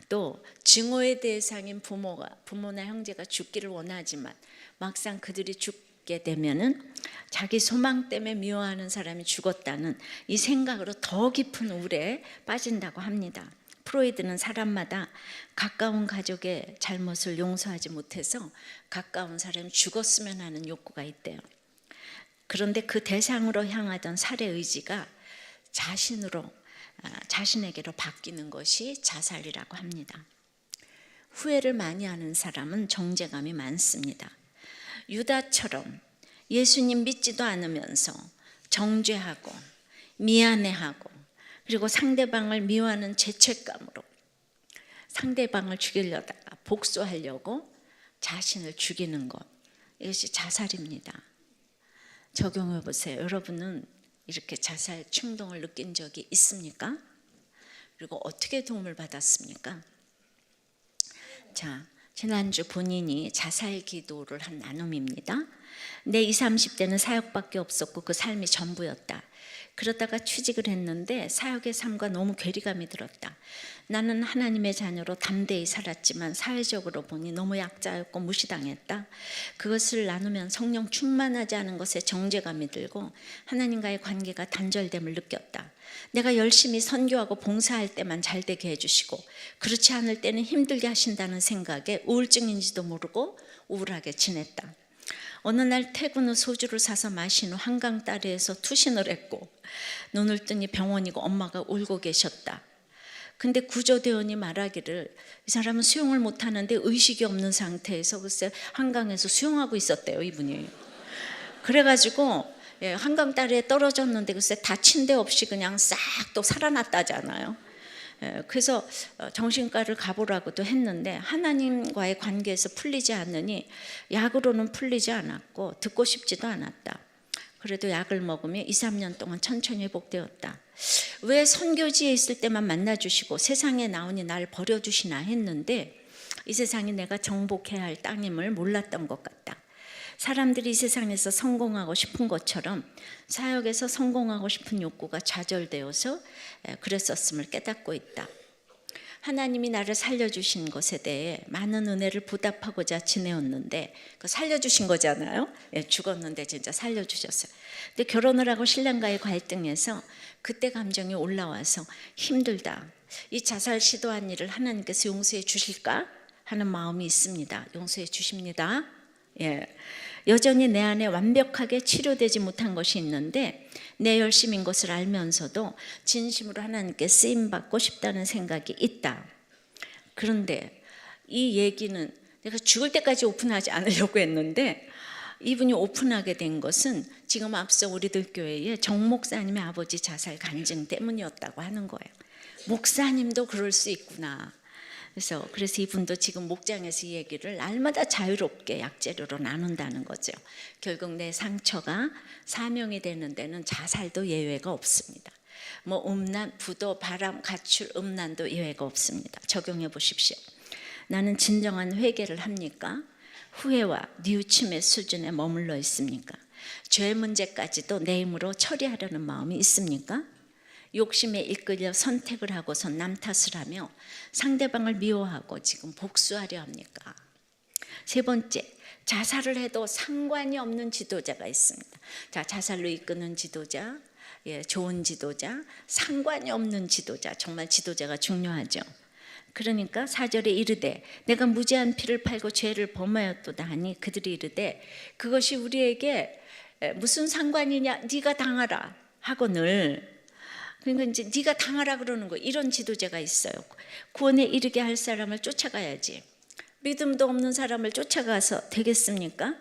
또 증오의 대상인 부모나 형제가 죽기를 원하지만 막상 그들이 죽게 되면은 자기 소망 때문에 미워하는 사람이 죽었다는 이 생각으로 더 깊은 우울에 빠진다고 합니다. 프로이드는 사람마다 가까운 가족의 잘못을 용서하지 못해서 가까운 사람이 죽었으면 하는 욕구가 있대요. 그런데 그 대상으로 향하던 살해 의지가 자신에게로 바뀌는 것이 자살이라고 합니다. 후회를 많이 하는 사람은 정죄감이 많습니다. 유다처럼 예수님 믿지도 않으면서 정죄하고 미안해하고 그리고 상대방을 미워하는 죄책감으로 상대방을 죽이려다가 복수하려고 자신을 죽이는 것, 이것이 자살입니다. 적용해 보세요. 여러분은 이렇게 자살 충동을 느낀 적이 있습니까? 그리고 어떻게 도움을 받았습니까? 자, 지난주 본인이 자살 기도를 한 나눔입니다. 내 20, 30대는 사역밖에 없었고 그 삶이 전부였다. 그러다가 취직을 했는데 사역의 삶과 너무 괴리감이 들었다. 나는 하나님의 자녀로 담대히 살았지만 사회적으로 보니 너무 약자였고 무시당했다. 그것을 나누면 성령 충만하지 않은 것에 정죄감이 들고 하나님과의 관계가 단절됨을 느꼈다. 내가 열심히 선교하고 봉사할 때만 잘되게 해주시고 그렇지 않을 때는 힘들게 하신다는 생각에 우울증인지도 모르고 우울하게 지냈다. 어느 날 퇴근 후 소주를 사서 마신 후 한강 다리에서 투신을 했고 눈을 뜨니 병원이고 엄마가 울고 계셨다. 근데 구조대원이 말하기를 이 사람은 수영을 못하는데 의식이 없는 상태에서 글쎄 한강에서 수영하고 있었대요, 이분이. 그래가지고 한강 다리에 떨어졌는데 글쎄 다친 데 없이 그냥 싹 또 살아났다잖아요. 그래서 정신과를 가보라고도 했는데 하나님과의 관계에서 풀리지 않으니 약으로는 풀리지 않았고 듣고 싶지도 않았다. 그래도 약을 먹으며 2, 3년 동안 천천히 회복되었다. 왜 선교지에 있을 때만 만나주시고 세상에 나오니 날 버려두시나 했는데 이 세상이 내가 정복해야 할 땅임을 몰랐던 것 같다. 사람들이 이 세상에서 성공하고 싶은 것처럼 사역에서 성공하고 싶은 욕구가 좌절되어서 그랬었음을 깨닫고 있다. 하나님이 나를 살려주신 것에 대해 많은 은혜를 보답하고자 지내었는데 그 살려주신 거잖아요. 죽었는데 진짜 살려주셨어요. 근데 결혼을 하고 신랑과의 갈등에서 그때 감정이 올라와서 힘들다. 이 자살 시도한 일을 하나님께서 용서해 주실까 하는 마음이 있습니다. 용서해 주십니다. 여전히 내 안에 완벽하게 치료되지 못한 것이 있는데 내 열심인 것을 알면서도 진심으로 하나님께 쓰임받고 싶다는 생각이 있다. 그런데 이 얘기는 내가 죽을 때까지 오픈하지 않으려고 했는데 이분이 오픈하게 된 것은 지금 앞서 우리들 교회의 정 목사님의 아버지 자살 간증 때문이었다고 하는 거예요. 목사님도 그럴 수 있구나. 그래서 이분도 지금 목장에서 이 얘기를 날마다 자유롭게 약재료로 나눈다는 거죠. 결국 내 상처가 사명이 되는 데는 자살도 예외가 없습니다. 음란, 부도, 바람, 가출, 음란도 예외가 없습니다. 적용해 보십시오. 나는 진정한 회개를 합니까? 후회와 뉘우침의 수준에 머물러 있습니까? 죄 문제까지도 내 힘으로 처리하려는 마음이 있습니까? 욕심에 이끌려 선택을 하고서 남 탓을 하며 상대방을 미워하고 지금 복수하려 합니까? 세 번째, 자살을 해도 상관이 없는 지도자가 있습니다. 자, 자살로 이끄는 지도자, 좋은 지도자, 상관이 없는 지도자, 정말 지도자가 중요하죠. 그러니까 4절에 이르되 내가 무죄한 피를 팔고 죄를 범하였도다 하니 그들이 이르되 그것이 우리에게 무슨 상관이냐, 네가 당하라 하거늘. 그러니까 이제 네가 당하라 그러는 거. 이런 지도자가 있어요. 구원에 이르게 할 사람을 쫓아가야지. 믿음도 없는 사람을 쫓아가서 되겠습니까?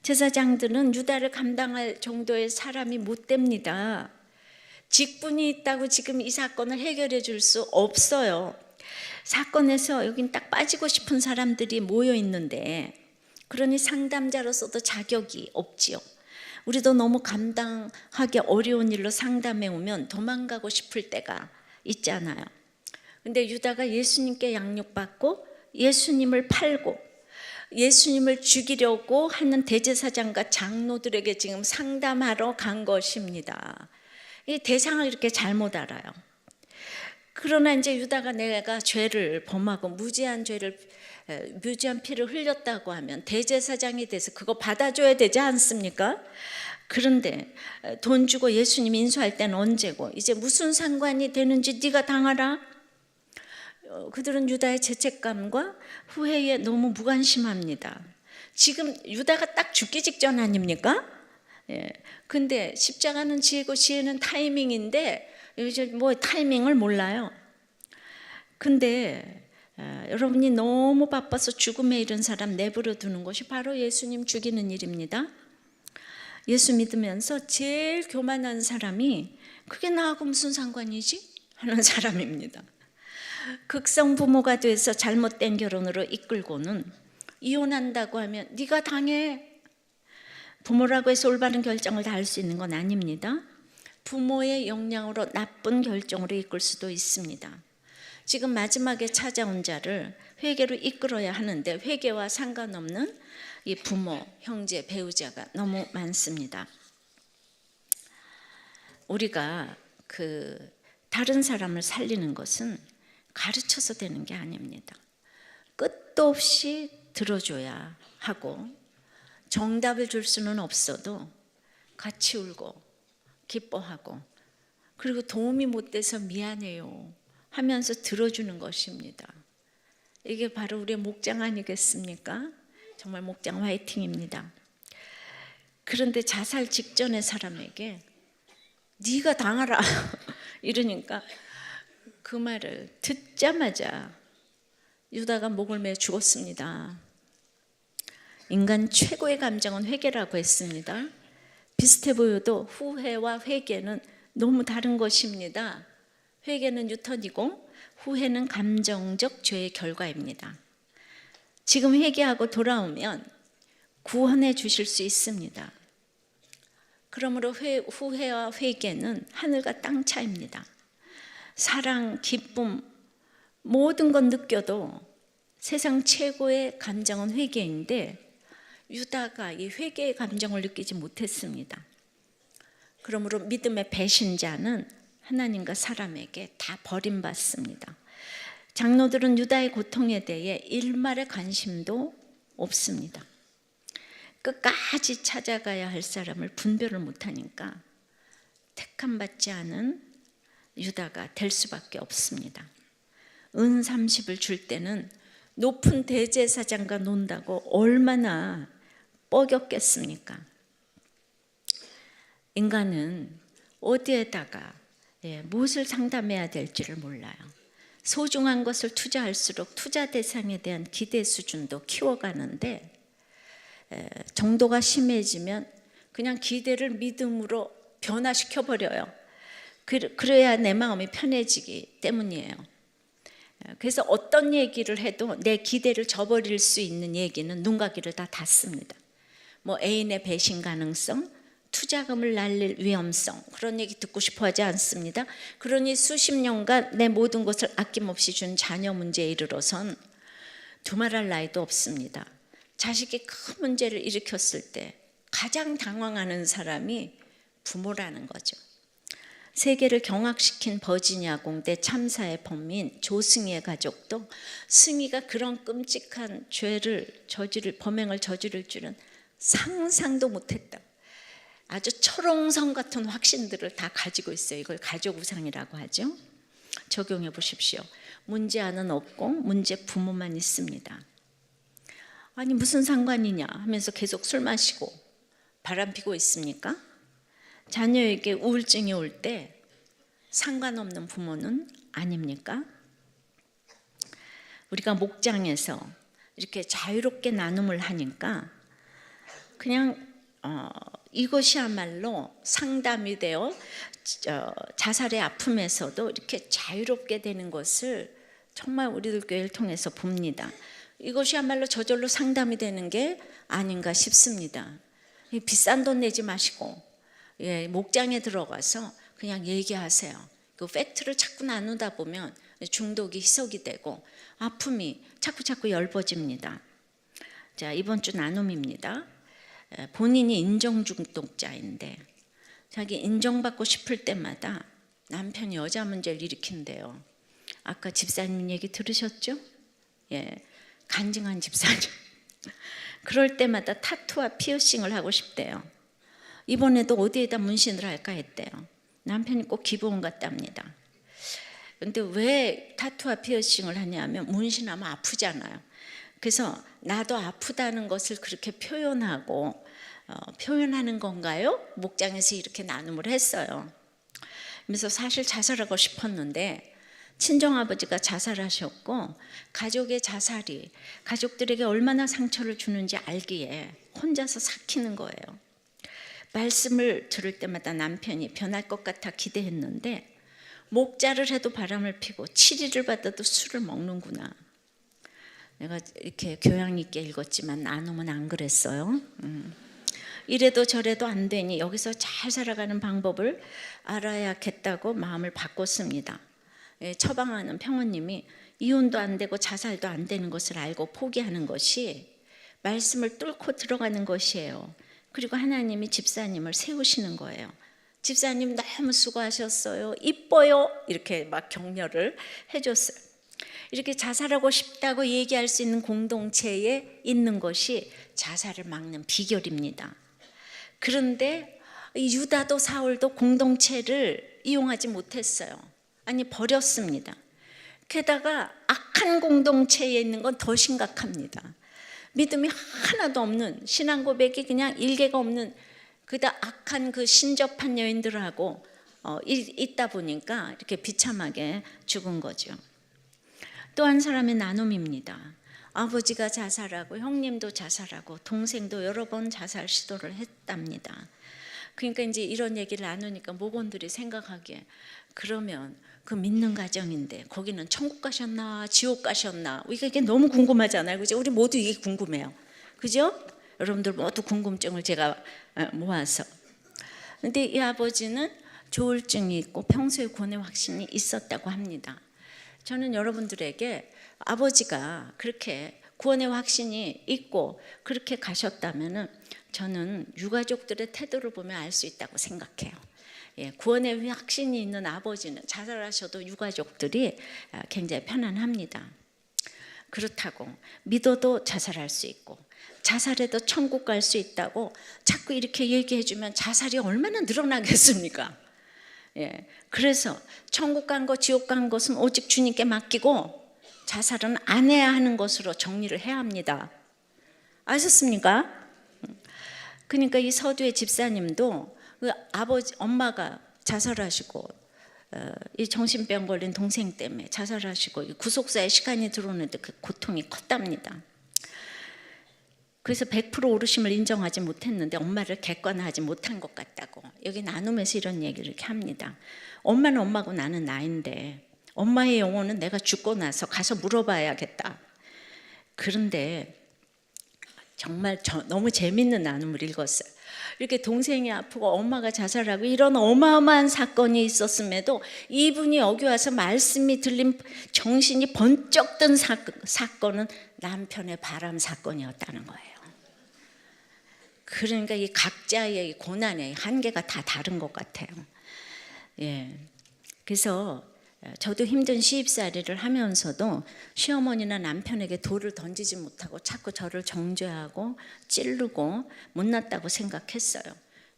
제사장들은 유다를 감당할 정도의 사람이 못 됩니다. 직분이 있다고 지금 이 사건을 해결해 줄 수 없어요. 사건에서 여긴 딱 빠지고 싶은 사람들이 모여 있는데, 그러니 상담자로서도 자격이 없지요. 우리도 너무 감당하기 어려운 일로 상담해 오면 도망가고 싶을 때가 있잖아요. 근데 유다가 예수님께 양육받고 예수님을 팔고 예수님을 죽이려고 하는 대제사장과 장로들에게 지금 상담하러 간 것입니다. 이 대상을 이렇게 잘못 알아요. 그러나 이제 유다가 내가 죄를 범하고 무죄한 피를 흘렸다고 하면 대제사장이 돼서 그거 받아줘야 되지 않습니까? 그런데 돈 주고 예수님 인수할 때는 언제고, 이제 무슨 상관이 되는지 네가 당하라. 그들은 유다의 죄책감과 후회에 너무 무관심합니다. 지금 유다가 딱 죽기 직전 아닙니까? 근데 십자가는 지혜고 지혜는 타이밍인데 이제 뭐 타이밍을 몰라요. 근데 여러분이 너무 바빠서 죽음에 이른 사람 내버려 두는 것이 바로 예수님 죽이는 일입니다. 예수 믿으면서 제일 교만한 사람이 그게 나하고 무슨 상관이지? 하는 사람입니다. 극성 부모가 돼서 잘못된 결혼으로 이끌고는 이혼한다고 하면 네가 당해. 부모라고 해서 올바른 결정을 다 할 수 있는 건 아닙니다. 부모의 영향으로 나쁜 결정으로 이끌 수도 있습니다. 지금 마지막에 찾아온 자를 회개로 이끌어야 하는데 회개와 상관없는 이 부모, 형제, 배우자가 너무 많습니다. 우리가 다른 사람을 살리는 것은 가르쳐서 되는 게 아닙니다. 끝도 없이 들어줘야 하고 정답을 줄 수는 없어도 같이 울고 기뻐하고 그리고 도움이 못 돼서 미안해요 하면서 들어주는 것입니다. 이게 바로 우리의 목장 아니겠습니까? 정말 목장 화이팅입니다. 그런데 자살 직전의 사람에게 네가 당하라 이러니까 그 말을 듣자마자 유다가 목을 매 죽었습니다. 인간 최고의 감정은 회개라고 했습니다. 비슷해 보여도 후회와 회개는 너무 다른 것입니다. 회개는 뉴턴이고 후회는 감정적 죄의 결과입니다. 지금 회개하고 돌아오면 구원해 주실 수 있습니다. 그러므로 후회와 회개는 하늘과 땅 차이입니다. 사랑, 기쁨, 모든 건 느껴도 세상 최고의 감정은 회개인데 유다가 이 회개의 감정을 느끼지 못했습니다. 그러므로 믿음의 배신자는 하나님과 사람에게 다 버림받습니다. 장로들은 유다의 고통에 대해 일말의 관심도 없습니다. 끝까지 찾아가야 할 사람을 분별을 못하니까 택함받지 않은 유다가 될 수밖에 없습니다. 은 30을 줄 때는 높은 대제사장과 논다고 얼마나 뻐겼겠습니까? 인간은 어디에다가 무엇을 상담해야 될지를 몰라요. 소중한 것을 투자할수록 투자 대상에 대한 기대 수준도 키워가는데 정도가 심해지면 그냥 기대를 믿음으로 변화시켜버려요. 그래야 내 마음이 편해지기 때문이에요. 그래서 어떤 얘기를 해도 내 기대를 저버릴 수 있는 얘기는 눈과 귀를 다 닫습니다. 뭐 애인의 배신 가능성, 투자금을 날릴 위험성, 그런 얘기 듣고 싶어 하지 않습니다. 그러니 수십 년간 내 모든 것을 아낌없이 준 자녀 문제에 이르러선 두말할 나이도 없습니다. 자식이 큰 문제를 일으켰을 때 가장 당황하는 사람이 부모라는 거죠. 세계를 경악시킨 버지니아 공대 참사의 범인 조승희의 가족도 승희가 그런 끔찍한 범행을 저지를 줄은 상상도 못했다. 아주 철옹성 같은 확신들을 다 가지고 있어요. 이걸 가족 우상이라고 하죠. 적용해 보십시오. 문제아는 없고 문제 부모만 있습니다. 아니 무슨 상관이냐 하면서 계속 술 마시고 바람 피고 있습니까? 자녀에게 우울증이 올 때 상관없는 부모는 아닙니까? 우리가 목장에서 이렇게 자유롭게 나눔을 하니까 그냥 이것이야말로 상담이 되어 자살의 아픔에서도 이렇게 자유롭게 되는 것을 정말 우리들 교회를 통해서 봅니다. 이것이야말로 저절로 상담이 되는 게 아닌가 싶습니다. 비싼 돈 내지 마시고 목장에 들어가서 그냥 얘기하세요. 그 팩트를 자꾸 나누다 보면 중독이 희석이 되고 아픔이 자꾸 엷어집니다. 자, 이번 주 나눔입니다. 본인이 인정 중독자인데 자기 인정받고 싶을 때마다 남편이 여자 문제를 일으킨대요. 아까 집사님 얘기 들으셨죠? 간증한 집사님. 그럴 때마다 타투와 피어싱을 하고 싶대요. 이번에도 어디에다 문신을 할까 했대요. 남편이 꼭 기부원 같답니다. 근데 왜 타투와 피어싱을 하냐면 문신하면 아프잖아요. 그래서 나도 아프다는 것을 그렇게 표현하고 표현하는 건가요? 목장에서 이렇게 나눔을 했어요. 그래서 사실 자살하고 싶었는데 친정아버지가 자살하셨고 가족의 자살이 가족들에게 얼마나 상처를 주는지 알기에 혼자서 삭히는 거예요. 말씀을 들을 때마다 남편이 변할 것 같아 기대했는데 목자를 해도 바람을 피고 치리를 받아도 술을 먹는구나. 내가 이렇게 교양 있게 읽었지만 나눔은 안 그랬어요. 이래도 저래도 안 되니 여기서 잘 살아가는 방법을 알아야겠다고 마음을 바꿨습니다. 처방하는 평원님이 이혼도 안 되고 자살도 안 되는 것을 알고 포기하는 것이 말씀을 뚫고 들어가는 것이에요. 그리고 하나님이 집사님을 세우시는 거예요. 집사님 너무 수고하셨어요. 이뻐요. 이렇게 막 격려를 해줬어요. 이렇게 자살하고 싶다고 얘기할 수 있는 공동체에 있는 것이 자살을 막는 비결입니다. 그런데 유다도 사울도 공동체를 이용하지 못했어요. 아니 버렸습니다. 게다가 악한 공동체에 있는 건 더 심각합니다. 믿음이 하나도 없는 신앙 고백이 그냥 일개가 없는 그다 악한 그 신접한 여인들하고 있다 보니까 이렇게 비참하게 죽은 거죠. 또 한 사람의 나눔입니다. 아버지가 자살하고 형님도 자살하고 동생도 여러 번 자살 시도를 했답니다. 그러니까 이제 이런 얘기를 나누니까 목원들이 생각하기에 그러면 그 믿는 가정인데 거기는 천국 가셨나 지옥 가셨나 이게 너무 궁금하잖아요. 그죠? 우리 모두 이게 궁금해요. 그죠? 여러분들 모두 궁금증을 제가 모아서. 근데 이 아버지는 조울증이 있고 평소에 고뇌 확신이 있었다고 합니다. 저는 여러분들에게 아버지가 그렇게 구원의 확신이 있고 그렇게 가셨다면은 저는 유가족들의 태도를 보면 알 수 있다고 생각해요. 구원의 확신이 있는 아버지는 자살하셔도 유가족들이 굉장히 편안합니다. 그렇다고 믿어도 자살할 수 있고 자살해도 천국 갈 수 있다고 자꾸 이렇게 얘기해 주면 자살이 얼마나 늘어나겠습니까? 그래서 천국 간 것, 지옥 간 것은 오직 주님께 맡기고 자살은 안 해야 하는 것으로 정리를 해야 합니다. 아셨습니까? 그러니까 이 서두의 집사님도 그 아버지, 엄마가 자살하시고 이 정신병 걸린 동생 때문에 자살하시고 구속사에 시간이 들어오는데 그 고통이 컸답니다. 그래서 100% 오르심을 인정하지 못했는데 엄마를 객관화하지 못한 것 같다고 여기 나눔에서 이런 얘기를 이렇게 합니다. 엄마는 엄마고 나는 나인데 엄마의 영혼은 내가 죽고 나서 가서 물어봐야겠다. 그런데 정말 너무 재밌는 나눔을 읽었어요. 이렇게 동생이 아프고 엄마가 자살하고 이런 어마어마한 사건이 있었음에도 이분이 여기 와서 말씀이 들린 정신이 번쩍 든 사건은 남편의 바람 사건이었다는 거예요. 그러니까 이 각자의 고난의 한계가 다 다른 것 같아요. 그래서 저도 힘든 시집살이를 하면서도 시어머니나 남편에게 돌을 던지지 못하고 자꾸 저를 정죄하고 찌르고 못났다고 생각했어요.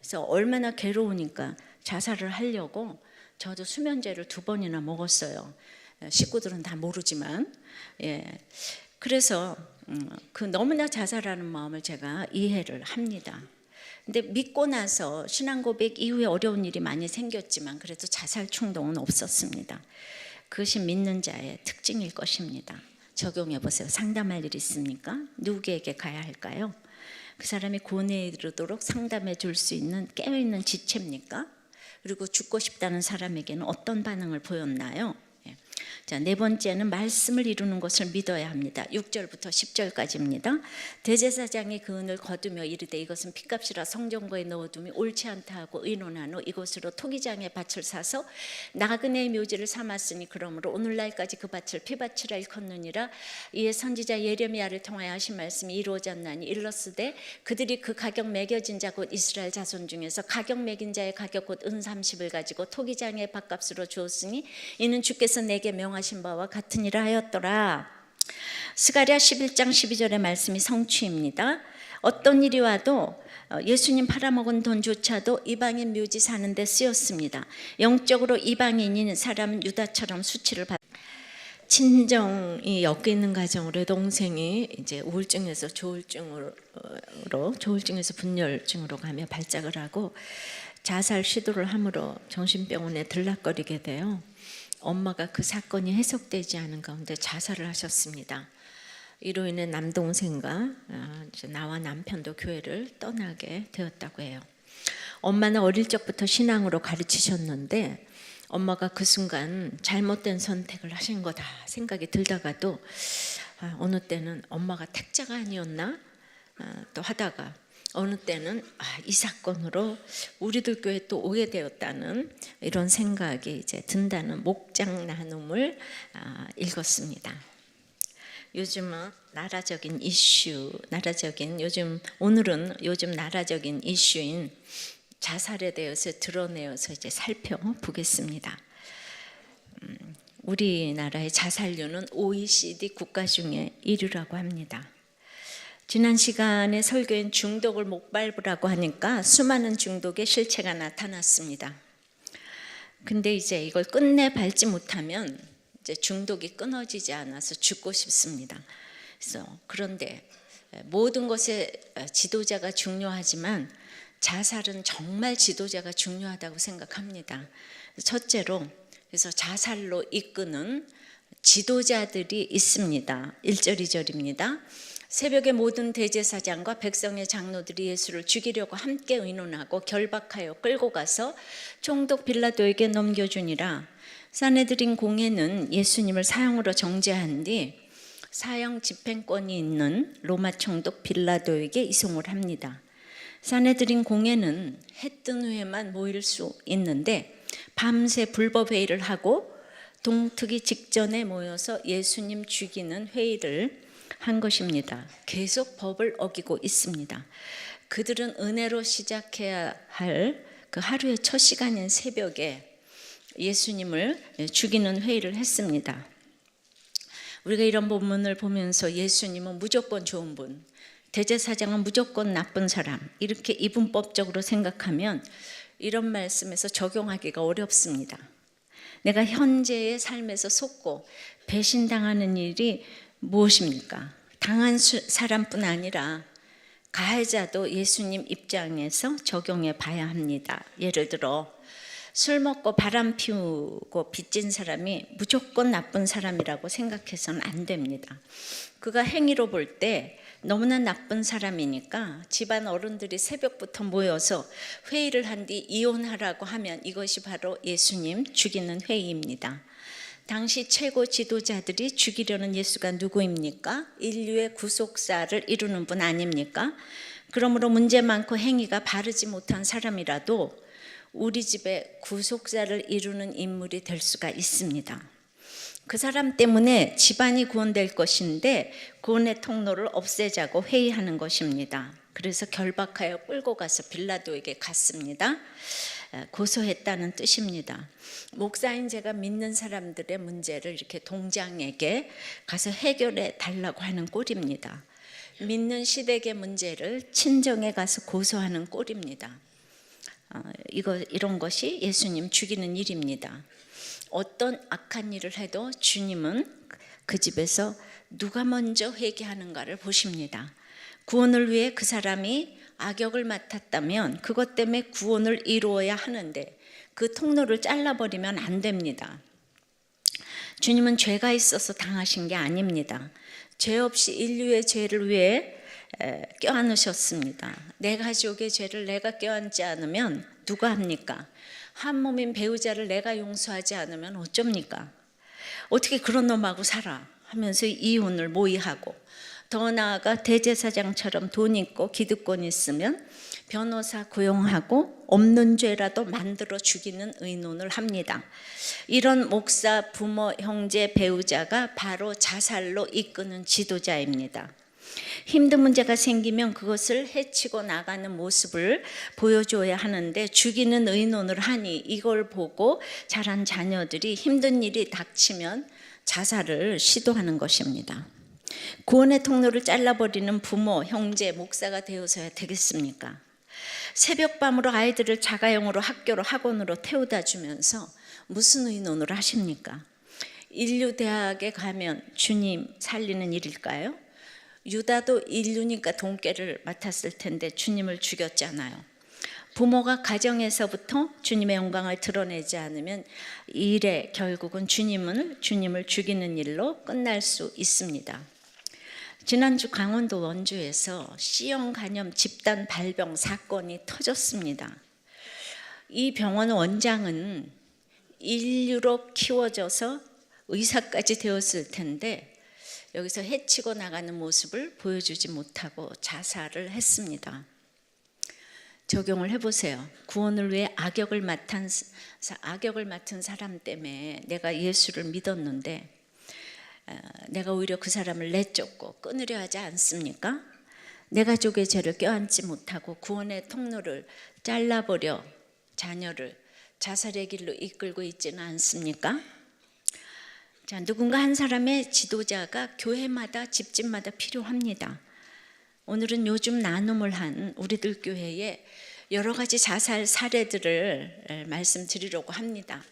그래서 얼마나 괴로우니까 자살을 하려고 저도 수면제를 2번이나 먹었어요. 식구들은 다 모르지만. 그래서 그 너무나 자살하는 마음을 제가 이해를 합니다. 근데 믿고 나서 신앙 고백 이후에 어려운 일이 많이 생겼지만 그래도 자살 충동은 없었습니다. 그것이 믿는 자의 특징일 것입니다. 적용해 보세요. 상담할 일 있습니까? 누구에게 가야 할까요? 그 사람이 고뇌에 이르도록 상담해 줄 수 있는 깨어있는 지체입니까? 그리고 죽고 싶다는 사람에게는 어떤 반응을 보였나요? 자, 4번째는 말씀을 이루는 것을 믿어야 합니다. 6절부터 10절까지입니다. 대제사장이 그 은을 거두며 이르되 이것은 핏값이라 성전거에 넣어둠이 옳지 않다 하고 의논한 후 이곳으로 토기장의 밭을 사서 나그네의 묘지를 삼았으니 그러므로 오늘날까지 그 밭을 피밭이라 일컫느니라. 이에 선지자 예레미야를 통하여 하신 말씀이 이루어졌나니 일렀으되 그들이 그 가격 매겨진 자 곧 이스라엘 자손 중에서 가격 매긴 자의 가격 곧 은 30을 가지고 토기장의 밭값으로 주었으니 이는 주께서 내게 명하신 바와 같으니라 하였더라. 스가랴 11장 12절의 말씀이 성취입니다. 어떤 일이 와도 예수님 팔아먹은 돈조차도 이방인 묘지 사는 데 쓰였습니다. 영적으로 이방인인 사람은 유다처럼 수치를 받. 친정이 엮이는 가정으로 동생이 이제 우울증에서 조울증에서 분열증으로 가며 발작을 하고 자살 시도를 함으로 정신병원에 들락거리게 돼요. 엄마가 그 사건이 해석되지 않은 가운데 자살을 하셨습니다. 이로 인해 남동생과 나와 남편도 교회를 떠나게 되었다고 해요. 엄마는 어릴 적부터 신앙으로 가르치셨는데 엄마가 그 순간 잘못된 선택을 하신 거다 생각이 들다가도 어느 때는 엄마가 택자가 아니었나 또 하다가 어느 때는 이 사건으로 우리들 교회 또 오게 되었다는 이런 생각이 이제 든다는 목장 나눔을 읽었습니다. 요즘은 나라적인 이슈, 오늘은 요즘 나라적인 이슈인 자살에 대해서 드러내어서 이제 살펴보겠습니다. 우리나라의 자살률은 OECD 국가 중에 1위라고 합니다. 지난 시간에 설교인 중독을 못 밟으라고 하니까 수많은 중독의 실체가 나타났습니다. 근데 이제 이걸 끝내 밟지 못하면 이제 중독이 끊어지지 않아서 죽고 싶습니다. 그런데 모든 것에 지도자가 중요하지만 자살은 정말 지도자가 중요하다고 생각합니다. 첫째로 그래서 자살로 이끄는 지도자들이 있습니다. 1절 2절입니다. 새벽에 모든 대제사장과 백성의 장로들이 예수를 죽이려고 함께 의논하고 결박하여 끌고 가서 총독 빌라도에게 넘겨주니라. 산헤드린 공회는 예수님을 사형으로 정죄한 뒤 사형 집행권이 있는 로마 총독 빌라도에게 이송을 합니다. 산헤드린 공회는 해 뜬 후에만 모일 수 있는데 밤새 불법 회의를 하고 동트기 직전에 모여서 예수님 죽이는 회의를 한 것입니다. 계속 법을 어기고 있습니다. 그들은 은혜로 시작해야 할 그 하루의 첫 시간인 새벽에 예수님을 죽이는 회의를 했습니다. 우리가 이런 본문을 보면서 예수님은 무조건 좋은 분, 대제사장은 무조건 나쁜 사람 이렇게 이분법적으로 생각하면 이런 말씀에서 적용하기가 어렵습니다. 내가 현재의 삶에서 속고 배신당하는 일이 무엇입니까? 당한 사람뿐 아니라 가해자도 예수님 입장에서 적용해 봐야 합니다. 예를 들어 술 먹고 바람 피우고 빚진 사람이 무조건 나쁜 사람이라고 생각해서는 안 됩니다. 그가 행위로 볼 때 너무나 나쁜 사람이니까 집안 어른들이 새벽부터 모여서 회의를 한 뒤 이혼하라고 하면 이것이 바로 예수님 죽이는 회의입니다. 당시 최고 지도자들이 죽이려는 예수가 누구입니까? 인류의 구속사를 이루는 분 아닙니까? 그러므로 문제 많고 행위가 바르지 못한 사람이라도 우리 집에 구속사를 이루는 인물이 될 수가 있습니다. 그 사람 때문에 집안이 구원될 것인데 구원의 통로를 없애자고 회의하는 것입니다. 그래서 결박하여 끌고 가서 빌라도에게 갔습니다. 고소했다는 뜻입니다. 목사인 제가 믿는 사람들의 문제를 이렇게 동장에게 가서 해결해 달라고 하는 꼴입니다. 믿는 시댁의 문제를 친정에 가서 고소하는 꼴입니다. 이런 것이 예수님 죽이는 일입니다. 어떤 악한 일을 해도 주님은 그 집에서 누가 먼저 회개하는가를 보십니다. 구원을 위해 그 사람이 악역을 맡았다면 그것 때문에 구원을 이루어야 하는데 그 통로를 잘라버리면 안 됩니다. 주님은 죄가 있어서 당하신 게 아닙니다. 죄 없이 인류의 죄를 위해 껴안으셨습니다. 내 가족의 죄를 내가 껴안지 않으면 누가 합니까? 한 몸인 배우자를 내가 용서하지 않으면 어쩝니까? 어떻게 그런 놈하고 살아? 하면서 이혼을 모의하고, 더 나아가 대제사장처럼 돈 있고 기득권 있으면 변호사 고용하고 없는 죄라도 만들어 죽이는 의논을 합니다. 이런 목사, 부모, 형제, 배우자가 바로 자살로 이끄는 지도자입니다. 힘든 문제가 생기면 그것을 해치고 나가는 모습을 보여줘야 하는데 죽이는 의논을 하니 이걸 보고 자란 자녀들이 힘든 일이 닥치면 자살을 시도하는 것입니다. 구원의 통로를 잘라버리는 부모, 형제, 목사가 되어서야 되겠습니까? 새벽밤으로 아이들을 자가용으로 학교로 학원으로 태우다 주면서 무슨 의논을 하십니까? 인류대학에 가면 주님 살리는 일일까요? 유다도 인류니까 돈깨를 맡았을 텐데 주님을 죽였잖아요. 부모가 가정에서부터 주님의 영광을 드러내지 않으면 일에 결국은 주님을 죽이는 일로 끝날 수 있습니다. 지난주 강원도 원주에서 C형 간염 집단 발병 사건이 터졌습니다. 이 병원 원장은 인류로 키워져서 의사까지 되었을 텐데 여기서 해치고 나가는 모습을 보여주지 못하고 자살을 했습니다. 적용을 해보세요. 구원을 위해 악역을 맡은 사람 때문에 내가 예수를 믿었는데 내가 오히려 그 사람을 내쫓고 끊으려 하지 않습니까? 내 가족의 죄를 껴안지 못하고 구원의 통로를 잘라버려 자녀를 자살의 길로 이끌고 있지는 않습니까? 자, 누군가 한 사람의 지도자가 교회마다 집집마다 필요합니다. 오늘은 요즘 나눔을 한 우리들 교회에 여러 가지 자살 사례들을 말씀드리려고 합니다.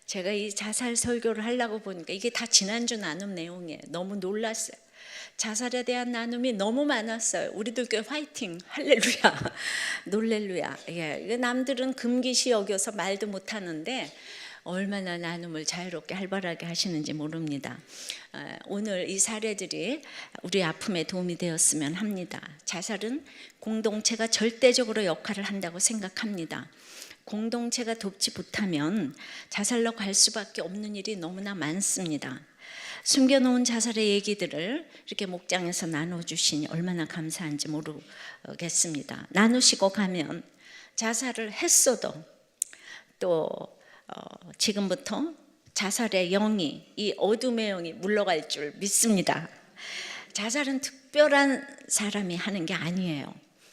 제가 이 자살 설교를 하려고 보니까 이게 다 지난주 나눔 내용이에요. 너무 놀랐어요. 자살에 대한 나눔이 너무 많았어요. 우리들 교회 화이팅, 할렐루야, 놀렐루야. 예, 남들은 금기시 여겨서 말도 못하는데 얼마나 나눔을 자유롭게 활발하게 하시는지 모릅니다. 오늘 이 사례들이 우리 아픔에 도움이 되었으면 합니다. 자살은 공동체가 절대적으로 역할을 한다고 생각합니다. 공동체가 돕지 못하면 자살로 갈 수밖에 없는 일이 너무나 많습니다. 숨겨놓은 자살의 얘기들을 이렇게 목장에서 나눠주시니 얼마나 감사한지 모르겠습니다. 나누시고 가면 자살을 했어도 또 지금부터 자살의 영이, 이 어둠의 영이 물러갈 줄 믿습니다. 자살은 특별한 사람이 하는 게 아니에요.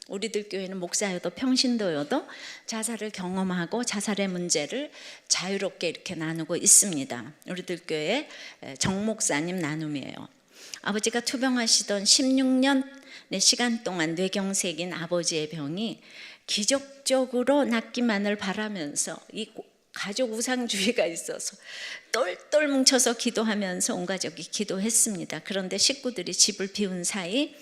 우리들 교회는 목사여도 평신도여도 자살을 경험하고 자살의 문제를 자유롭게 이렇게 나누고 있습니다. 우리들 교회 정 목사님 나눔이에요. 아버지가 투병하시던 16년의 시간 동안 뇌경색인 아버지의 병이 기적적으로 낫기만을 바라면서 이 가족 우상주의가 있어서 똘똘 뭉쳐서 기도하면서 온 가족이 기도했습니다. 그런데 식구들이 집을 비운 사이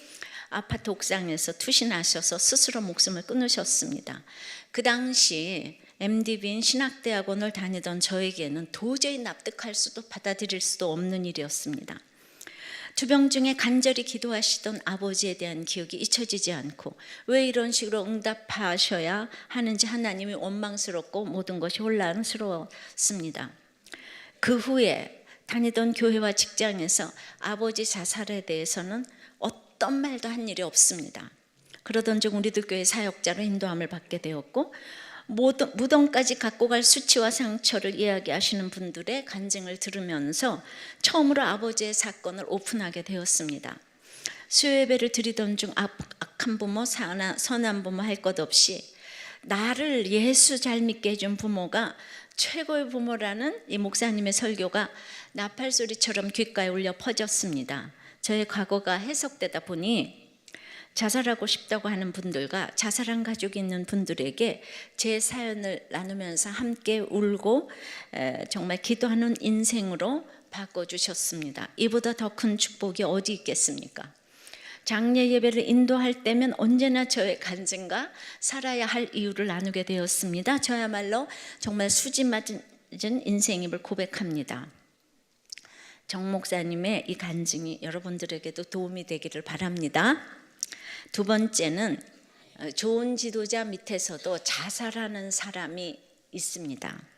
아파트 옥상에서 투신하셔서 스스로 목숨을 끊으셨습니다. 그 당시 MDB인 신학대학원을 다니던 저에게는 도저히 납득할 수도 받아들일 수도 없는 일이었습니다. 투병 중에 간절히 기도하시던 아버지에 대한 기억이 잊혀지지 않고 왜 이런 식으로 응답하셔야 하는지 하나님이 원망스럽고 모든 것이 혼란스러웠습니다. 그 후에 다니던 교회와 직장에서 아버지 자살에 대해서는 어떤 말도 한 일이 없습니다. 그러던 중 우리들 교회 사역자로 인도함을 받게 되었고 무덤까지 갖고 갈 수치와 상처를 이야기하시는 분들의 간증을 들으면서 처음으로 아버지의 사건을 오픈하게 되었습니다. 수요예배를 드리던 중 악한 부모, 선한 부모 할 것 없이 나를 예수 잘 믿게 해준 부모가 최고의 부모라는 이 목사님의 설교가 나팔소리처럼 귓가에 울려 퍼졌습니다. 저의 과거가 해석되다 보니 자살하고 싶다고 하는 분들과 자살한 가족이 있는 분들에게 제 사연을 나누면서 함께 울고 정말 기도하는 인생으로 바꿔주셨습니다. 이보다 더 큰 축복이 어디 있겠습니까? 장례 예배를 인도할 때면 언제나 저의 간증과 살아야 할 이유를 나누게 되었습니다. 저야말로 정말 수지 맞은 인생임을 고백합니다. 정 목사님의 이 간증이 여러분들에게도 도움이 되기를 바랍니다. 두 번째는 좋은 지도자 밑에서도 자살하는 사람이 있습니다.